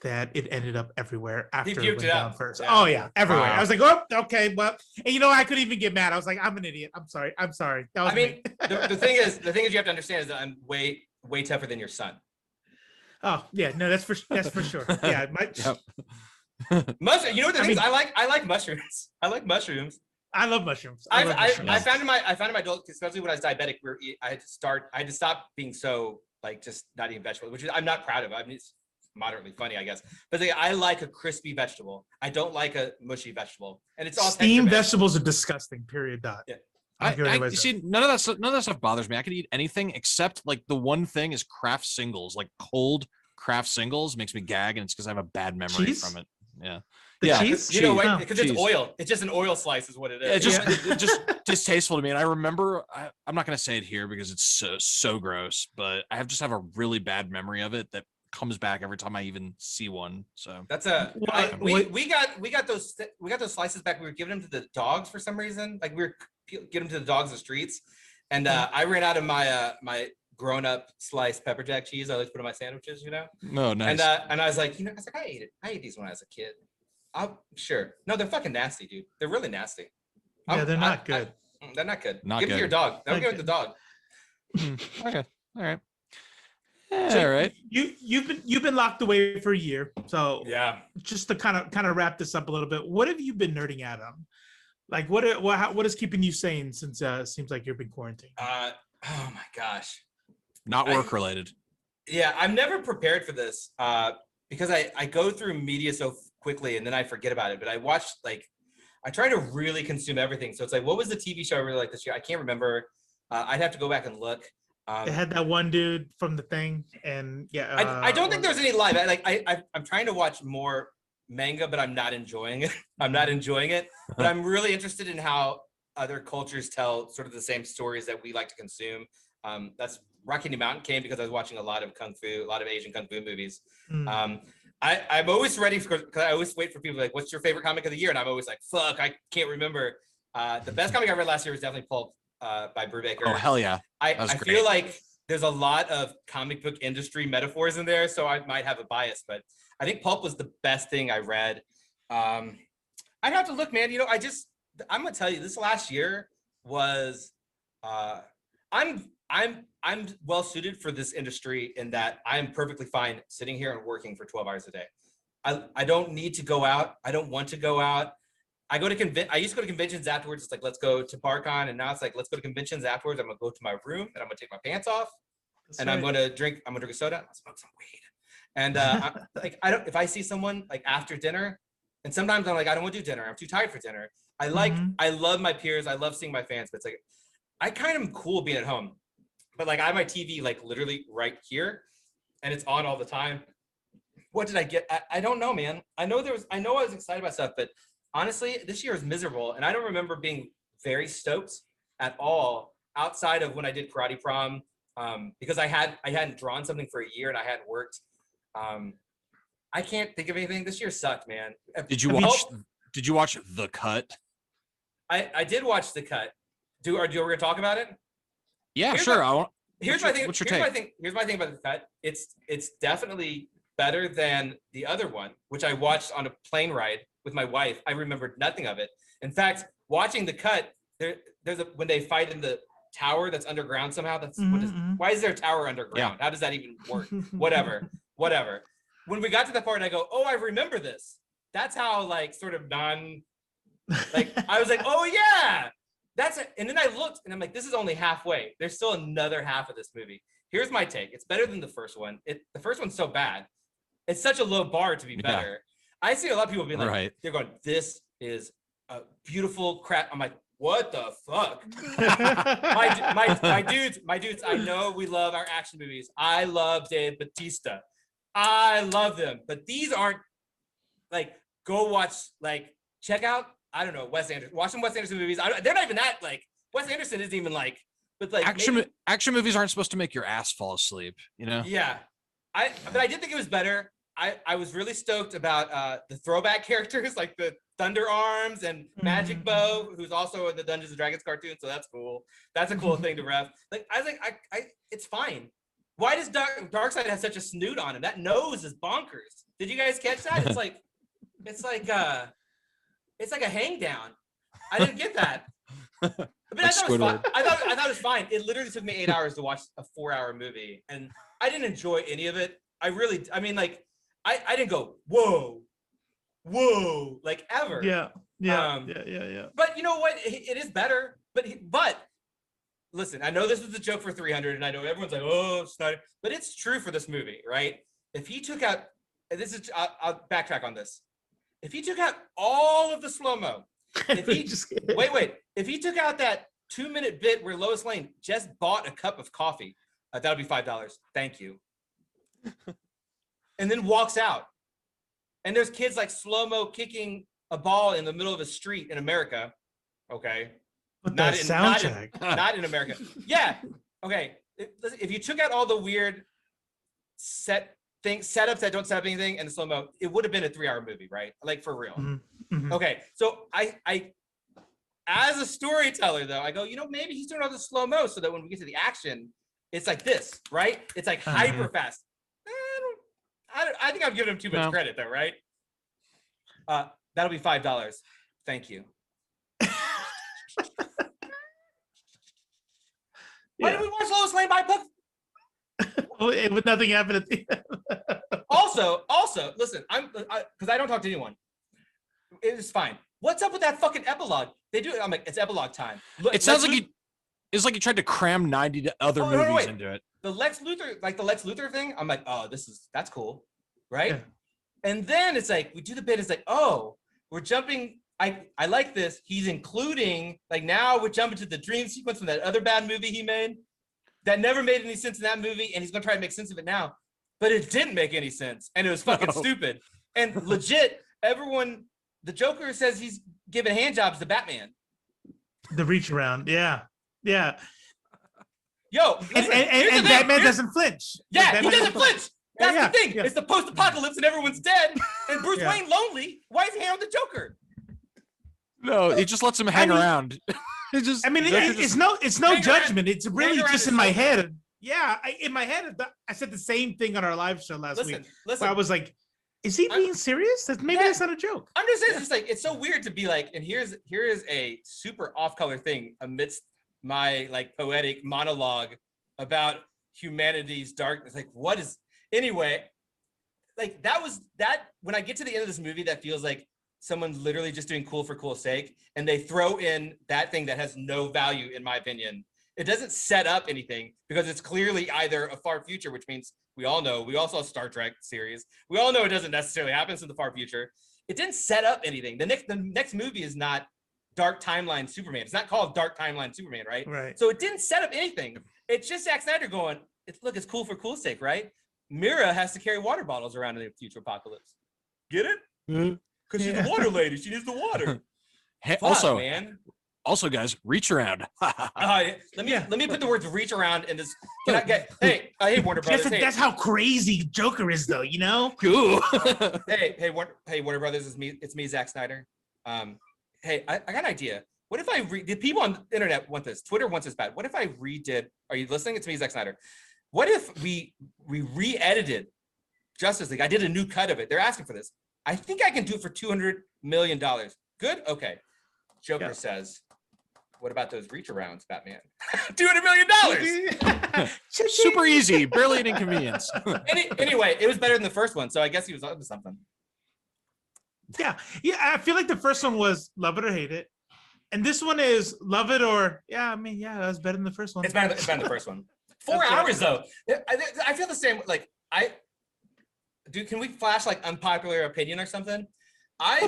that it ended up everywhere after it went down first. Yeah. Oh yeah, everywhere. Wow. I was like, oh, okay, well, and you know, I couldn't even get mad. I was like, I'm an idiot. I'm sorry. That was the thing is you have to understand is that I'm way tougher than your son. Oh yeah, no, that's for sure. Yeah, mushroom. You know what the thing is? I like mushrooms. I like mushrooms. I love mushrooms. I found in my adult, especially when I was diabetic, I had to stop being so like just not eating vegetables, which I'm not proud of. I mean, it's moderately funny, I guess. But I like a crispy vegetable. I don't like a mushy vegetable, and it's all steamed vegetables are disgusting. Period. Dot. Yeah. I see, none of that stuff bothers me. I could eat anything except like the one thing is Kraft singles, like cold Kraft singles makes me gag, and it's because I have a bad memory from it. Yeah. Cheese? You know what? Because it's oil. It's just an oil slice is what it is. It's just distasteful to me. And I remember, I'm not going to say it here because it's so gross, but I just have a really bad memory of it that comes back every time I even see one. So that's we got those slices back. We were giving them to the dogs for some reason. Like we were giving them to the dogs in the streets. And I ran out of my grown-up sliced pepper jack cheese. I like to put in my sandwiches, you know? Oh, nice. And I was like, I ate it. I ate these when I was a kid. I'm sure. No, they're fucking nasty, dude. They're really nasty. Yeah, they're not good. They're not good. Give it to your dog. Don't give it to the dog. Okay. All right. Yeah, right. You've been locked away for a year, so Yeah. just to kind of wrap this up a little bit, what have you been nerding out on? Like, what is keeping you sane since it seems like you've been quarantined? Oh my gosh. Not work related. Yeah, I'm never prepared for this because I go through media so quickly and then I forget about it. But I try to really consume everything. So it's like, what was the TV show I really liked this year? I can't remember. I'd have to go back and look. They had that one dude from The Thing, and yeah. I don't think there's any live. I'm trying to watch more manga, but I'm not enjoying it. But I'm really interested in how other cultures tell sort of the same stories that we like to consume. That's Rock Candy Mountain came because I was watching a lot of Asian kung fu movies. I'm always ready because I always wait for people like, what's your favorite comic of the year? And I'm always like, fuck, I can't remember. The best comic I read last year was definitely Pulp by Brubaker. Oh, hell yeah. I feel like there's a lot of comic book industry metaphors in there, so I might have a bias, but I think Pulp was the best thing I read. I'd have to look, man. You know, I'm gonna tell you, this last year was I'm well suited for this industry in that I'm perfectly fine sitting here and working for 12 hours a day. I don't need to go out. I don't want to go out. I used to go to conventions afterwards. It's like, let's go to BarCon. And now it's like, let's go to conventions afterwards. I'm going to go to my room and I'm going to take my pants off. I'm going to drink a soda. I'll smoke some weed. And if I see someone like after dinner, and sometimes I'm like, I don't want to do dinner. I'm too tired for dinner. I love my peers. I love seeing my fans, but it's like, I kind of am cool being at home, but like I have my TV like literally right here and it's on all the time. What did I get? I don't know, man. I know I was excited about stuff, but honestly, this year was miserable, and I don't remember being very stoked at all outside of when I did Karate Prom, because I hadn't drawn something for a year and I hadn't worked. I can't think of anything. This year sucked, man. Did you watch The Cut? I did watch The Cut. Are we gonna talk about it? Yeah, sure. Here's my thing. What's your take? Here's my thing about The Cut. It's definitely better than the other one, which I watched on a plane ride with my wife. I remembered nothing of it. In fact, watching The Cut, when they fight in the tower that's underground somehow. Why is there a tower underground? Yeah. How does that even work? Whatever. When we got to that part, I go, oh, I remember this. That's how I was like, oh yeah, that's it. And then I looked and I'm like, this is only halfway. There's still another half of this movie. Here's my take. It's better than the first one. The first one's so bad. It's such a low bar to be better. Yeah. I see a lot of people being like, they're going, this is a beautiful crap. I'm like, what the fuck? my dudes, I know we love our action movies. I love Dave Bautista. I love them. But these aren't like, go watch, like, check out, I don't know, Wes Anderson. Watch some Wes Anderson movies. They're not even that, like, Wes Anderson isn't even like, but like action movies aren't supposed to make your ass fall asleep, you know? Yeah. But I did think it was better. I was really stoked about the throwback characters like the Thunder Arms and Magic Bow, who's also in the Dungeons and Dragons cartoon. So that's cool. That's a cool thing to ref. Like I was like, it's fine. Why does Darkseid have such a snoot on him? That nose is bonkers. Did you guys catch that? It's like a hang down. I didn't get that. But I thought it was fine. I thought it was fine. It literally took me 8 hours to watch a 4-hour movie, and I didn't enjoy any of it. I didn't go whoa, like ever. Yeah. But you know what? It is better. But listen, I know this was a joke for 300, and I know everyone's like, oh, Snyder, but it's true for this movie, right? If he took out, and I'll backtrack on this. If he took out all of the slow-mo, if he took out that 2-minute bit where Lois Lane just bought a cup of coffee, that would be $5. Thank you. And then walks out. And there's kids like slow-mo kicking a ball in the middle of a street in America. Okay. But not in America. Yeah. Okay. If you took out all the weird setups that don't set up anything and the slow-mo, it would have been a 3-hour movie, right? Like for real. Mm-hmm. Okay. So I as a storyteller though, I go, maybe he's doing all the slow-mo so that when we get to the action, it's like this, right? It's like hyper fast. I think I'm giving him too much credit though, right? That'll be $5. Thank you. Why did we watch Lois Lane buy book? with nothing happening. Also, listen, because I don't talk to anyone. It's fine. What's up with that fucking epilogue? They do it. I'm like, it's epilogue time. It sounds like it's like you tried to cram 90 other movies into it. The Lex Luthor thing. I'm like, oh, that's cool, right? Yeah. And then it's like we do the bit. It's like, oh, we're jumping. I like this. He's including like now we're jumping to the dream sequence from that other bad movie he made that never made any sense in that movie, and he's gonna try to make sense of it now, but it didn't make any sense, and it was fucking stupid. And legit, the Joker says he's giving hand jobs to Batman. The reach around, yeah. Yo, listen, and Batman doesn't flinch. Yeah, he doesn't flinch. That's the thing. Yeah. It's the post-apocalypse and everyone's dead, and Bruce Wayne lonely. Why is he hanging with the Joker? No, he just lets him hang around. It's no judgment. It's really just in my head. Yeah, in my head, I said the same thing on our live show last week. Listen, I was like, is he being serious? Maybe that's not a joke. I'm just saying, it's just like, it's so weird to be like, and here is a super off-color thing amidst my like poetic monologue about humanity's darkness. Like, what is, anyway, like that when I get to the end of this movie, that feels like someone literally just doing cool for cool sake, and they throw in that thing that has no value, in my opinion. It doesn't set up anything because it's clearly either a far future, which means we all saw Star Trek series. We all know it doesn't necessarily happen in the far future. It didn't set up anything. The next movie is not Dark Timeline Superman. It's not called Dark Timeline Superman, right? Right. So it didn't set up anything. It's just Zack Snyder going, it's cool for cool sake, right? Mira has to carry water bottles around in the future apocalypse. Get it? Because she's the water lady. She needs the water. Hey, also, guys, reach around. Let me put the words "reach around" in this. Can I get? Hey, Warner Brothers. That's how crazy Joker is, though. You know. Cool. hey, Warner Brothers. It's me, Zack Snyder. Hey, I got an idea. What if the people on the internet want this? Twitter wants this bad. What if I redid? Are you listening? It's me, Zack Snyder. What if we re-edited Justice League? I did a new cut of it. They're asking for this. I think I can do it for $200 million. Good? Okay. Joker says, what about those reach arounds, Batman? $200 million. Super easy. Barely an inconvenience. Anyway, it was better than the first one, so I guess he was up to something. Yeah. I feel like the first one was love it or hate it. And this one is love it or, that was better than the first one. It's better than the first one. 4 hours, though. I feel the same. Like, dude, can we flash like unpopular opinion or something? I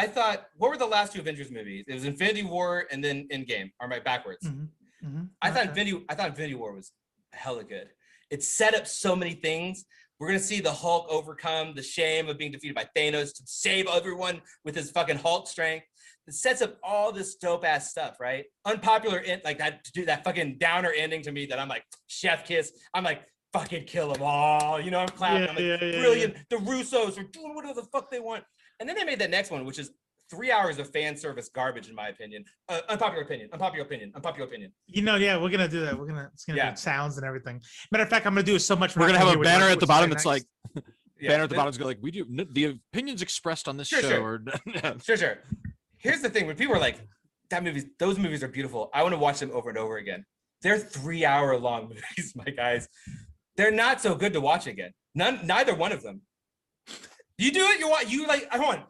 thought, what were the last two Avengers movies? It was Infinity War and then Endgame. Or am I backwards? Mm-hmm. Mm-hmm. I thought Infinity War was hella good. It set up so many things. We're gonna see the Hulk overcome the shame of being defeated by Thanos to save everyone with his fucking Hulk strength. It sets up all this dope ass stuff, right? Unpopular, like that, to do that fucking downer ending to me that I'm like, chef kiss. I'm like, fucking kill them all. You know, I'm clapping. I'm like, brilliant. The Russos are doing whatever the fuck they want. And then they made that next one, which is 3 hours of fan service garbage, in my opinion. Unpopular opinion. You know, we're gonna do that. It's gonna do sounds and everything. Matter of fact, I'm gonna do so much. We're gonna have a banner at the bottom. It's like banner at the bottom is go like, we do the opinions expressed on this show. Sure. Here's the thing: when people are like, those movies are beautiful. I want to watch them over and over again. They're 3 hour long movies, my guys. They're not so good to watch again. Neither one of them. You do it. Hold on.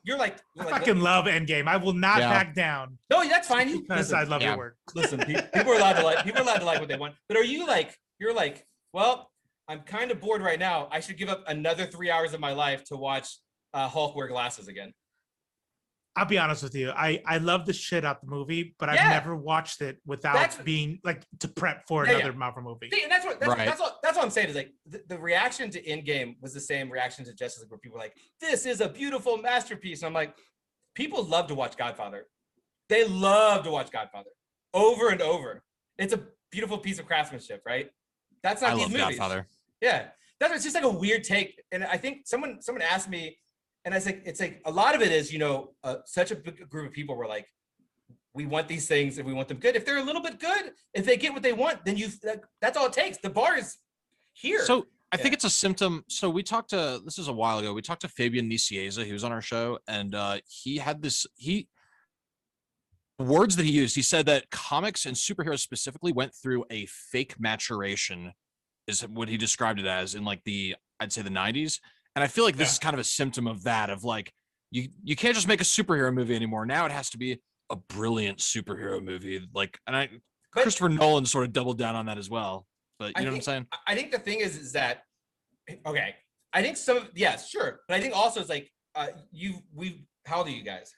I fucking love Endgame. I will not back down. No, that's fine. Because I love your work. Listen, people are allowed to like what they want. But are you like, well, I'm kind of bored right now. I should give up another 3 hours of my life to watch Hulk wear glasses again. I'll be honest with you. I love the shit out the movie, but I've never watched it without being like to prep for another Marvel movie. See, and that's what I'm saying is like the reaction to Endgame was the same reaction to Justice League, where people were like, this is a beautiful masterpiece. And I'm like, people love to watch Godfather. They love to watch Godfather over and over. It's a beautiful piece of craftsmanship, right? That's not these movies. Godfather. Yeah, it's just like a weird take. And I think someone asked me. And I was like, it's like a lot of it is, such a big group of people were like, we want these things and we want them good. If they're a little bit good, if they get what they want, then that's all it takes. The bar is here. So I think it's a symptom. So this is a while ago, we talked to Fabian Nicieza, he was on our show, and he had words that he used. He said that comics and superheroes specifically went through a fake maturation is what he described it as in like I'd say the 90s. And I feel like this is kind of a symptom of that, of like, you can't just make a superhero movie anymore. Now it has to be a brilliant superhero movie. Like, Christopher Nolan sort of doubled down on that as well. But you know what I'm saying? I think the thing is that, okay, I think yes, sure. But I think also it's like, how old are you guys?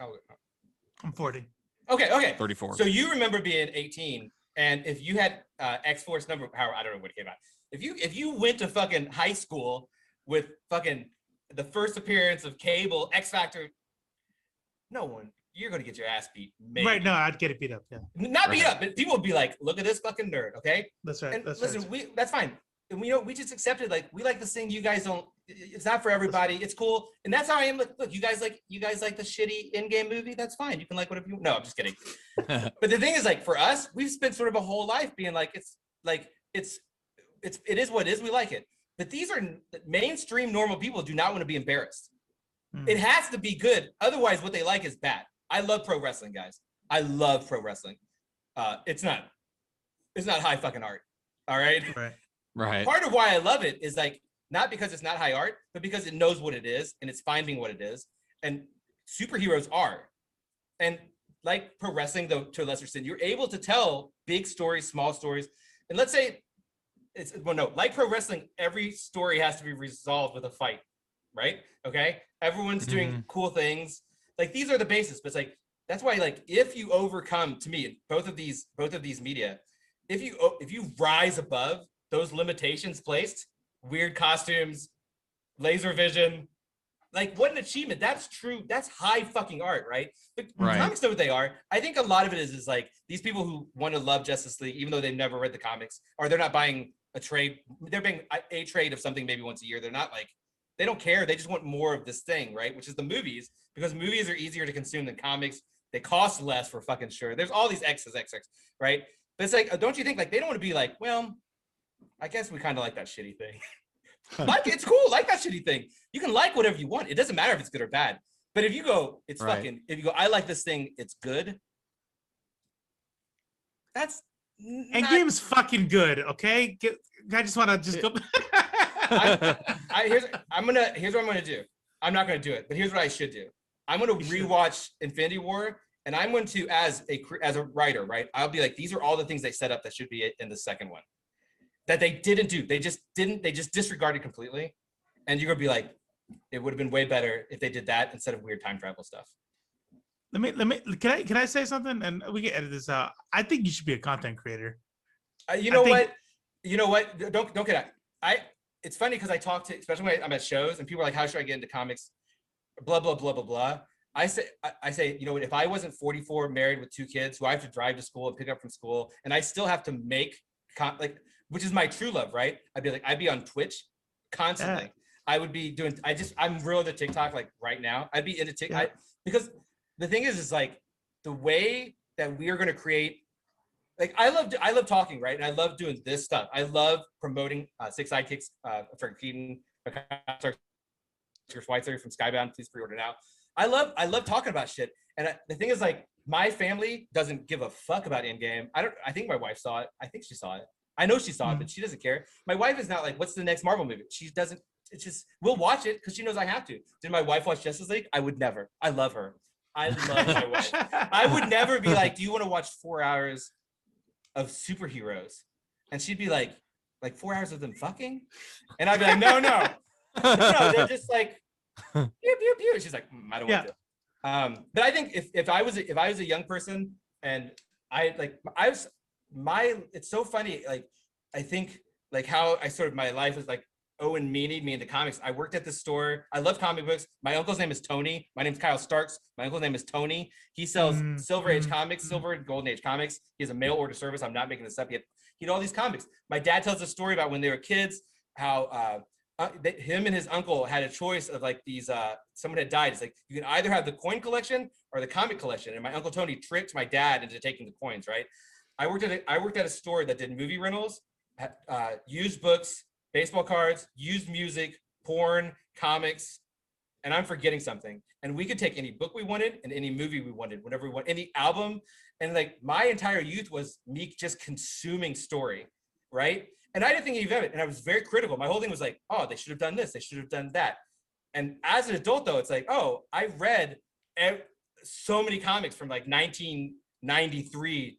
I'm 40. Okay. 34. So you remember being 18, and if you had X-Force number, I don't know when it came out. If you went to fucking high school with fucking the first appearance of Cable, X Factor, you're gonna get your ass beat. Maybe. Right? No, I'd get it beat up. Yeah. Not beat up, but people would be like, "Look at this fucking nerd." Okay. That's right. And that's listen, right. that's fine. And we just accepted, like, we like this thing. You guys don't. It's not for everybody. It's cool, and that's how I am. Look, you guys like the shitty in-game movie. That's fine. You can like whatever you. No, I'm just kidding. But the thing is, like, for us, we've spent sort of a whole life being like, it is what it is. We like it. But these are mainstream normal people do not want to be embarrassed. It has to be good. Otherwise, what they like is bad. I love pro wrestling, guys. I love pro wrestling. It's not high fucking art. All right. Right. Part of why I love it is like, not because it's not high art, but because it knows what it is and it's finding what it is. And superheroes are. And like pro wrestling, though, to a lesser extent, you're able to tell big stories, small stories. And let's say like pro wrestling, every story has to be resolved with a fight, right? Okay. Everyone's doing cool things. Like, these are the basis, but it's like, that's why, like, if you overcome, to me, both of these media, if you rise above those limitations placed, weird costumes, laser vision, like, what an achievement. That's true. That's high fucking art, right? But comics know what they are. I think a lot of it is like, these people who want to love Justice League, even though they've never read the comics, or they're not buying a trade, they're buying a trade of something maybe once a year. They're not like, they don't care. They just want more of this thing, right? Which is the movies, because movies are easier to consume than comics. They cost less, for fucking sure. There's all these X's, right? But it's like, don't you think, like, they don't want to be like, well, I guess we kind of like that shitty thing. Like, it's cool, like that shitty thing. You can like whatever you want. It doesn't matter if it's good or bad. But if you go, it's fucking, if you go, I like this thing, it's good. That's Endgame's fucking good, okay? I just want to just go. Here's what I'm gonna do. I'm not gonna do it, but here's what I should do. I'm gonna rewatch Infinity War, and I'm going to, as a writer, right? I'll be like, these are all the things they set up that should be in the second one that they didn't do. They just disregarded completely. And you're gonna be like, it would have been way better if they did that instead of weird time travel stuff. Can I say something? And we can edit this out. I think you should be a content creator. You know what? Don't get out. It's funny because I talk to, especially when I'm at shows and people are like, how should I get into comics? Blah, blah, blah, blah, blah. I say, you know what, if I wasn't 44, married with 2 kids who I have to drive to school and pick up from school, and I still have to make which is my true love, right? I'd be on Twitch constantly. Yeah. I would be doing, I'm real into TikTok, like right now. I'd be into TikTok because the thing is like, the way that we are going to create, like, I love talking, right? And I love doing this stuff. I love promoting Six Sidekicks, for Keaton, Schweitzer from Skybound. Please pre-order now. I love talking about shit. And the thing is, like, my family doesn't give a fuck about Endgame. I think my wife saw it. I think she saw it. I know she saw it, but she doesn't care. My wife is not like, what's the next Marvel movie? She doesn't. It's just, we'll watch it because she knows I have to. Did my wife watch Justice League? I would never. I love her. I love my wife. I would never be like, do you want to watch 4 hours of superheroes? And she'd be like 4 hours of them fucking? And I'd be like, no, they're just like, pew, pew, pew. She's like, I don't want to. But I think if I was a young person and it's so funny. Like, I think like how I sort of, my life is like Owen Meany, me into comics. I worked at the store. I love comic books. My uncle's name is Tony. My name's Kyle Starks. My uncle's name is Tony. He sells Silver Age comics, Silver and Golden Age comics. He has a mail order service. I'm not making this up. He had all these comics. My dad tells a story about when they were kids, how him and his uncle had a choice of like these, someone had died. It's like, you can either have the coin collection or the comic collection. And my Uncle Tony tricked my dad into taking the coins, right? I worked at a store that did movie rentals, used books, baseball cards, used music, porn, comics, and I'm forgetting something. And we could take any book we wanted and any movie we wanted, whenever we want, any album. And like, my entire youth was me just consuming story, right? And I didn't think any of it. And I was very critical. My whole thing was like, oh, they should have done this. They should have done that. And as an adult, though, it's like, oh, I read so many comics from like 1993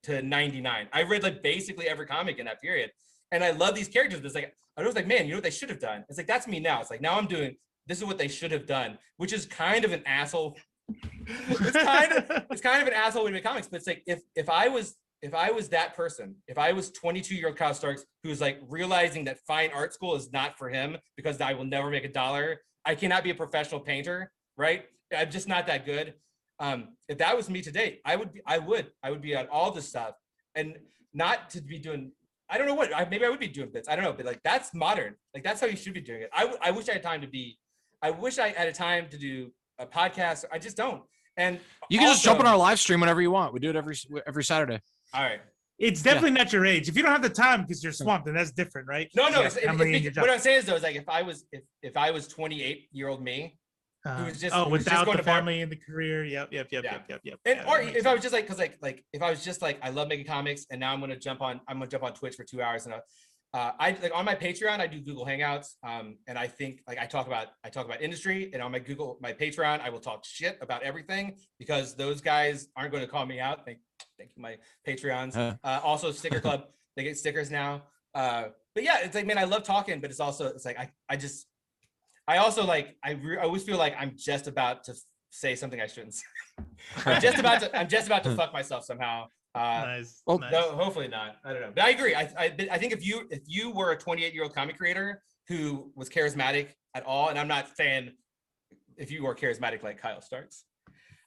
to 99. I read like basically every comic in that period. And I love these characters. It's like, I was like, man, you know what they should have done? It's like, that's me now. It's like, now I'm doing, this is what they should have done, which is kind of an asshole. It's kind of an asshole way to make comics, but it's like, if I was that person, if I was 22-year-old Kyle Starks who's like realizing that fine art school is not for him because I will never make $1, I cannot be a professional painter, right? I'm just not that good. If that was me today, I would be on all this stuff and not to be doing, I don't know what, maybe I would be doing bits. I don't know, but like, that's modern. Like, that's how you should be doing it. I wish I had time to do a podcast. I just don't. And you can just jump on our live stream whenever you want. We do it every Saturday. All right. It's definitely not your age. If you don't have the time because you're swamped, then that's different, right? No. What I'm saying is though, is like if I was 28-year-old me, who was just without going the to bar, family and the career, yep. And or if I was just like, because like if I was just like, I love making comics, and now I'm gonna jump on Twitch for 2 hours, and I like on my Patreon I do Google Hangouts, and I think like I talk about industry, and on my Patreon I will talk shit about everything because those guys aren't going to call me out. Thank you, my Patreons. Also Sticker Club, they get stickers now. But yeah, it's like, man, I love talking, but it's like I also like I always feel like I'm just about to say something I shouldn't say. I'm just about to fuck myself somehow. Nice. No, hopefully not. I don't know, but I agree. I think if you were a 28-year-old comic creator who was charismatic at all, and I'm not saying if you were charismatic like Kyle Starks,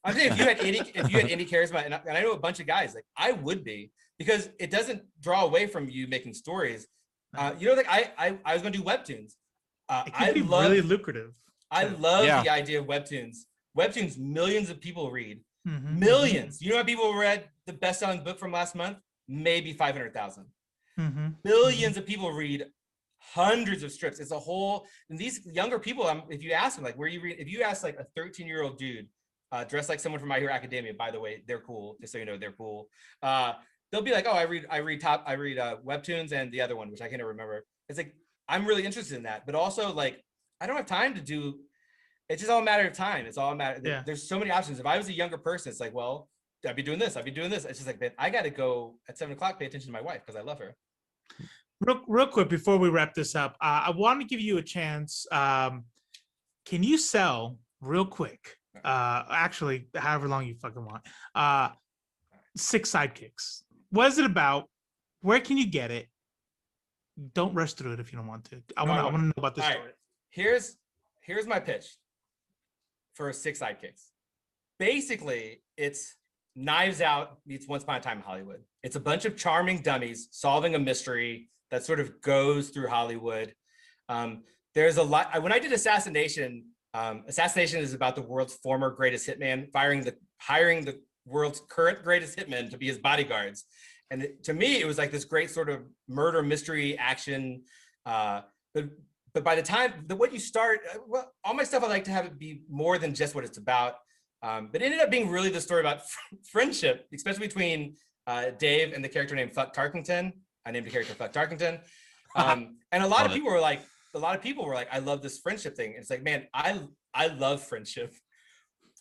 I'm saying if you had any charisma, and I know a bunch of guys, like I would be, because it doesn't draw away from you making stories. Like I was going to do webtoons. It could be really lucrative. I love the idea of webtoons. Webtoons, millions of people read. Mm-hmm. Millions. You know how people read the best-selling book from last month? Maybe 500,000. Mm-hmm. Millions of people read hundreds of strips. It's a whole. And these younger people, if you ask them, like, where you read, if you ask like a 13-year-old dude dressed like someone from My Hero Academia, by the way, they're cool. Just so you know, they're cool. They'll be like, oh, I read webtoons and the other one, which I can't remember. It's like, I'm really interested in that, but also like, I don't have time to do. It's just all a matter of time. It's all a matter. Yeah. There's so many options. If I was a younger person, it's like, well, I'd be doing this. It's just like, man, I got to go at 7:00, pay attention to my wife because I love her. Real quick before we wrap this up, I want to give you a chance. Can you sell real quick? Actually, however long you fucking want. 6 sidekicks. What is it about? Where can you get it? Don't rush through it if you don't want to. I want to know about this story. Right. Here's my pitch for 6 sidekicks. Basically, it's Knives Out meets Once Upon a Time in Hollywood. It's a bunch of charming dummies solving a mystery that sort of goes through Hollywood. There's a lot. When I did Assassination, Assassination is about the world's former greatest hitman hiring the world's current greatest hitman to be his bodyguards. And to me, it was like this great sort of murder mystery action. But by the time what you start, well, all my stuff I like to have it be more than just what it's about. But it ended up being really the story about friendship, especially between Dave and the character named Fuck Tarkington. I named the character Fuck Tarkington. And a lot of people were like, I love this friendship thing. And it's like, man, I love friendship.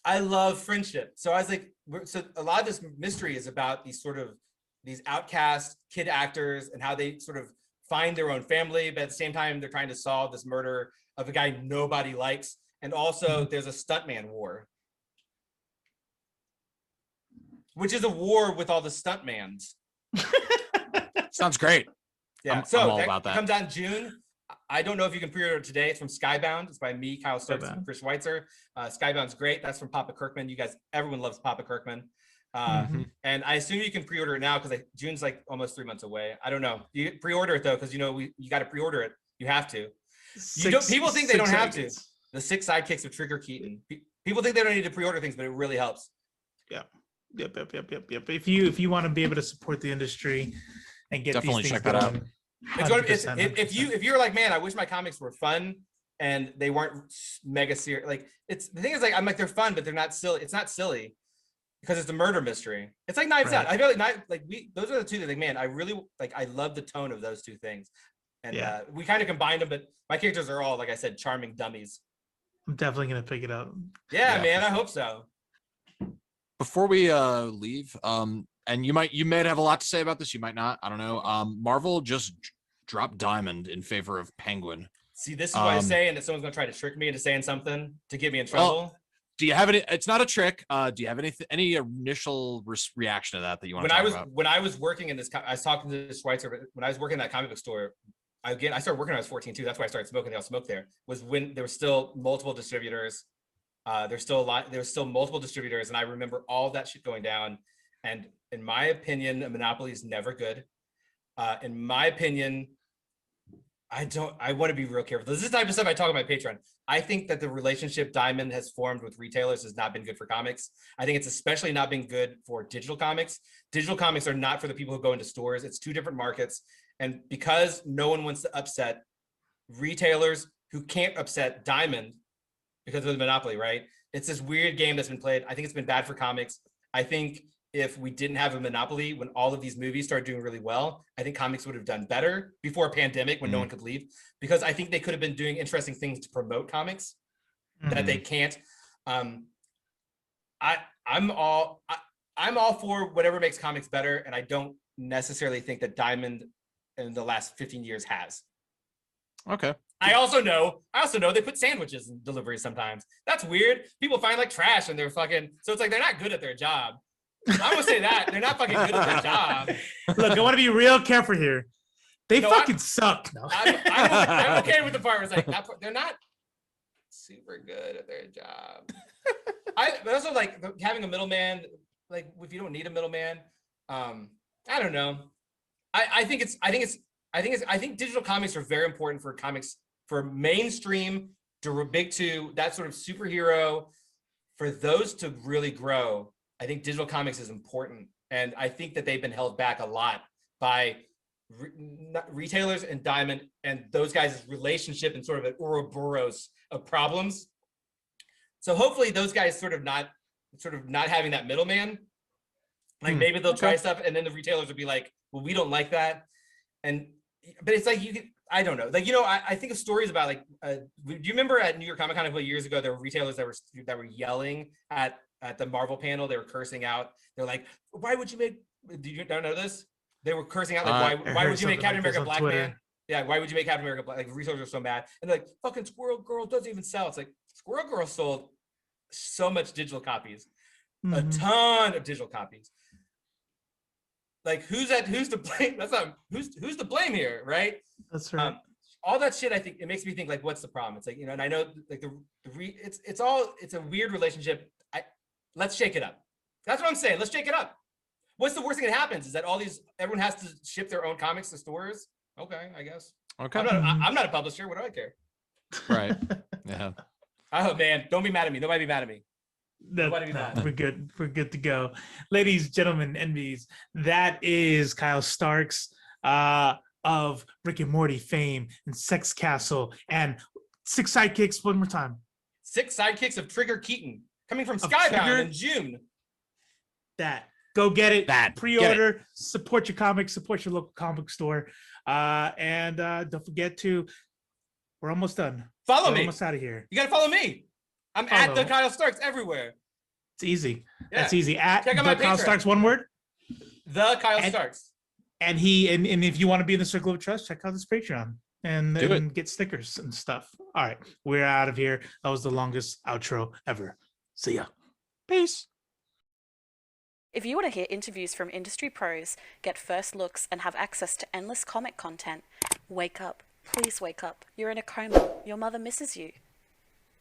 I love friendship. So I was like, so a lot of this mystery is about these outcast kid actors and how they sort of find their own family, but at the same time, they're trying to solve this murder of a guy nobody likes. And also there's a stuntman war, which is a war with all the stuntmans. Sounds great. Yeah, I'm all about that. Comes out in June. I don't know if you can pre-order it today. It's from Skybound. It's by me, Kyle Starks, and Chris Schweitzer. Skybound's great. That's from Papa Kirkman. You guys, everyone loves Papa Kirkman. And I assume you can pre-order it now because June's like almost 3 months away. I don't know. You pre-order it though, because you got to pre-order it. You have to. People think they don't have to. The 6 sidekicks of Trigger Keaton. People think they don't need to pre-order things, but it really helps. Yeah. Yep. If you want to be able to support the industry and get definitely these things check that out. If you're like, man, I wish my comics were fun and they weren't mega serious. Like the thing is, like, I'm like, they're fun, but they're not silly. It's not silly. because it's a murder mystery. It's like Knives Out. I feel like those are the two that, like, man, I really like. I love the tone of those two things, and we kind of combined them. But my characters are all, like I said, charming dummies. I'm definitely gonna pick it up. Yeah, man, I hope so. Before we leave, and you may have a lot to say about this, you might not. I don't know. Marvel just dropped Diamond in favor of Penguin. See, this is what I'm saying, that someone's gonna try to trick me into saying something to get me in trouble. Well, do you have any? It's not a trick. Do you have any initial reaction to that you want to talk about? When I was working in this, I was talking to Schweitzer. When I was working in that comic book store, I started working when I was 14 too. That's why I started smoking. They all smoked there. Was when there were still multiple distributors. There's still multiple distributors, and I remember all that shit going down. And in my opinion, a monopoly is never good. In my opinion, I want to be real careful. This is the type of stuff I talk about my Patreon. I think that the relationship Diamond has formed with retailers has not been good for comics. I think it's especially not been good for digital comics. Digital comics are not for the people who go into stores. It's two different markets. And because no one wants to upset retailers who can't upset Diamond because of the monopoly, right? It's this weird game that's been played. I think it's been bad for comics. I think if we didn't have a monopoly, when all of these movies started doing really well, I think comics would have done better before a pandemic when no one could leave, because I think they could have been doing interesting things to promote comics that they can't. I'm all for whatever makes comics better, and I don't necessarily think that Diamond in the last 15 years has. Okay. I also know they put sandwiches in deliveries sometimes. That's weird. People find like trash and they're fucking, so it's like they're not good at their job. I'm gonna say that they're not fucking good at their job. Look, I want to be real careful here. They fucking suck. No. I'm okay with the part where it's like they're not super good at their job. But also like having a middleman. Like if you don't need a middleman, I don't know. I think digital comics are very important for comics, for mainstream, to big two, that sort of superhero, for those to really grow. I think digital comics is important, and I think that they've been held back a lot by retailers and Diamond and those guys' relationship and sort of an Ouroboros of problems. So hopefully those guys sort of not having that middleman, like maybe they'll try stuff, and then the retailers will be like, well, we don't like that. But it's like, I don't know. Like, I think of stories about like, do you remember at New York Comic Con a couple of years ago, there were retailers that were yelling at the Marvel panel. They were cursing out. They're like, why would you make, don't know this? They were cursing out like, why would you make Captain America Black Man? Yeah, why would you make Captain America Black? Like, retailers are so mad. And they're like, fucking Squirrel Girl doesn't even sell. It's like, Squirrel Girl sold so much digital copies. A ton of digital copies. Like, who's to blame? That's not who's to blame here, right? That's right. All that shit, I think it makes me think like, what's the problem? It's like, and I know like it's a weird relationship. Let's shake it up. That's what I'm saying. Let's shake it up. What's the worst thing that happens is that everyone has to ship their own comics to stores. Okay, I guess. Okay. I'm not a publisher. What do I care? Right. Yeah. Oh man, don't be mad at me. Nobody be mad at me. We're good. We're good to go. Ladies, gentlemen, envies, that is Kyle Starks of Rick and Morty fame and Sex Castle and 6 sidekicks. One more time. 6 sidekicks of Trigger Keaton coming from Skybound in June. Go get it. Pre-order. Support your comics. Support your local comic store. And don't forget to. We're almost done. Follow me. Almost out of here. You gotta follow me. I'm at the Kyle Starks everywhere. It's easy. Yeah. That's easy. At check out my Kyle Starks, one word. The Kyle Starks. And if you want to be in the circle of trust, check out this Patreon and get stickers and stuff. All right, we're out of here. That was the longest outro ever. See ya. Peace. If you want to hear interviews from industry pros, get first looks, and have access to endless comic content, wake up. Please wake up. You're in a coma. Your mother misses you.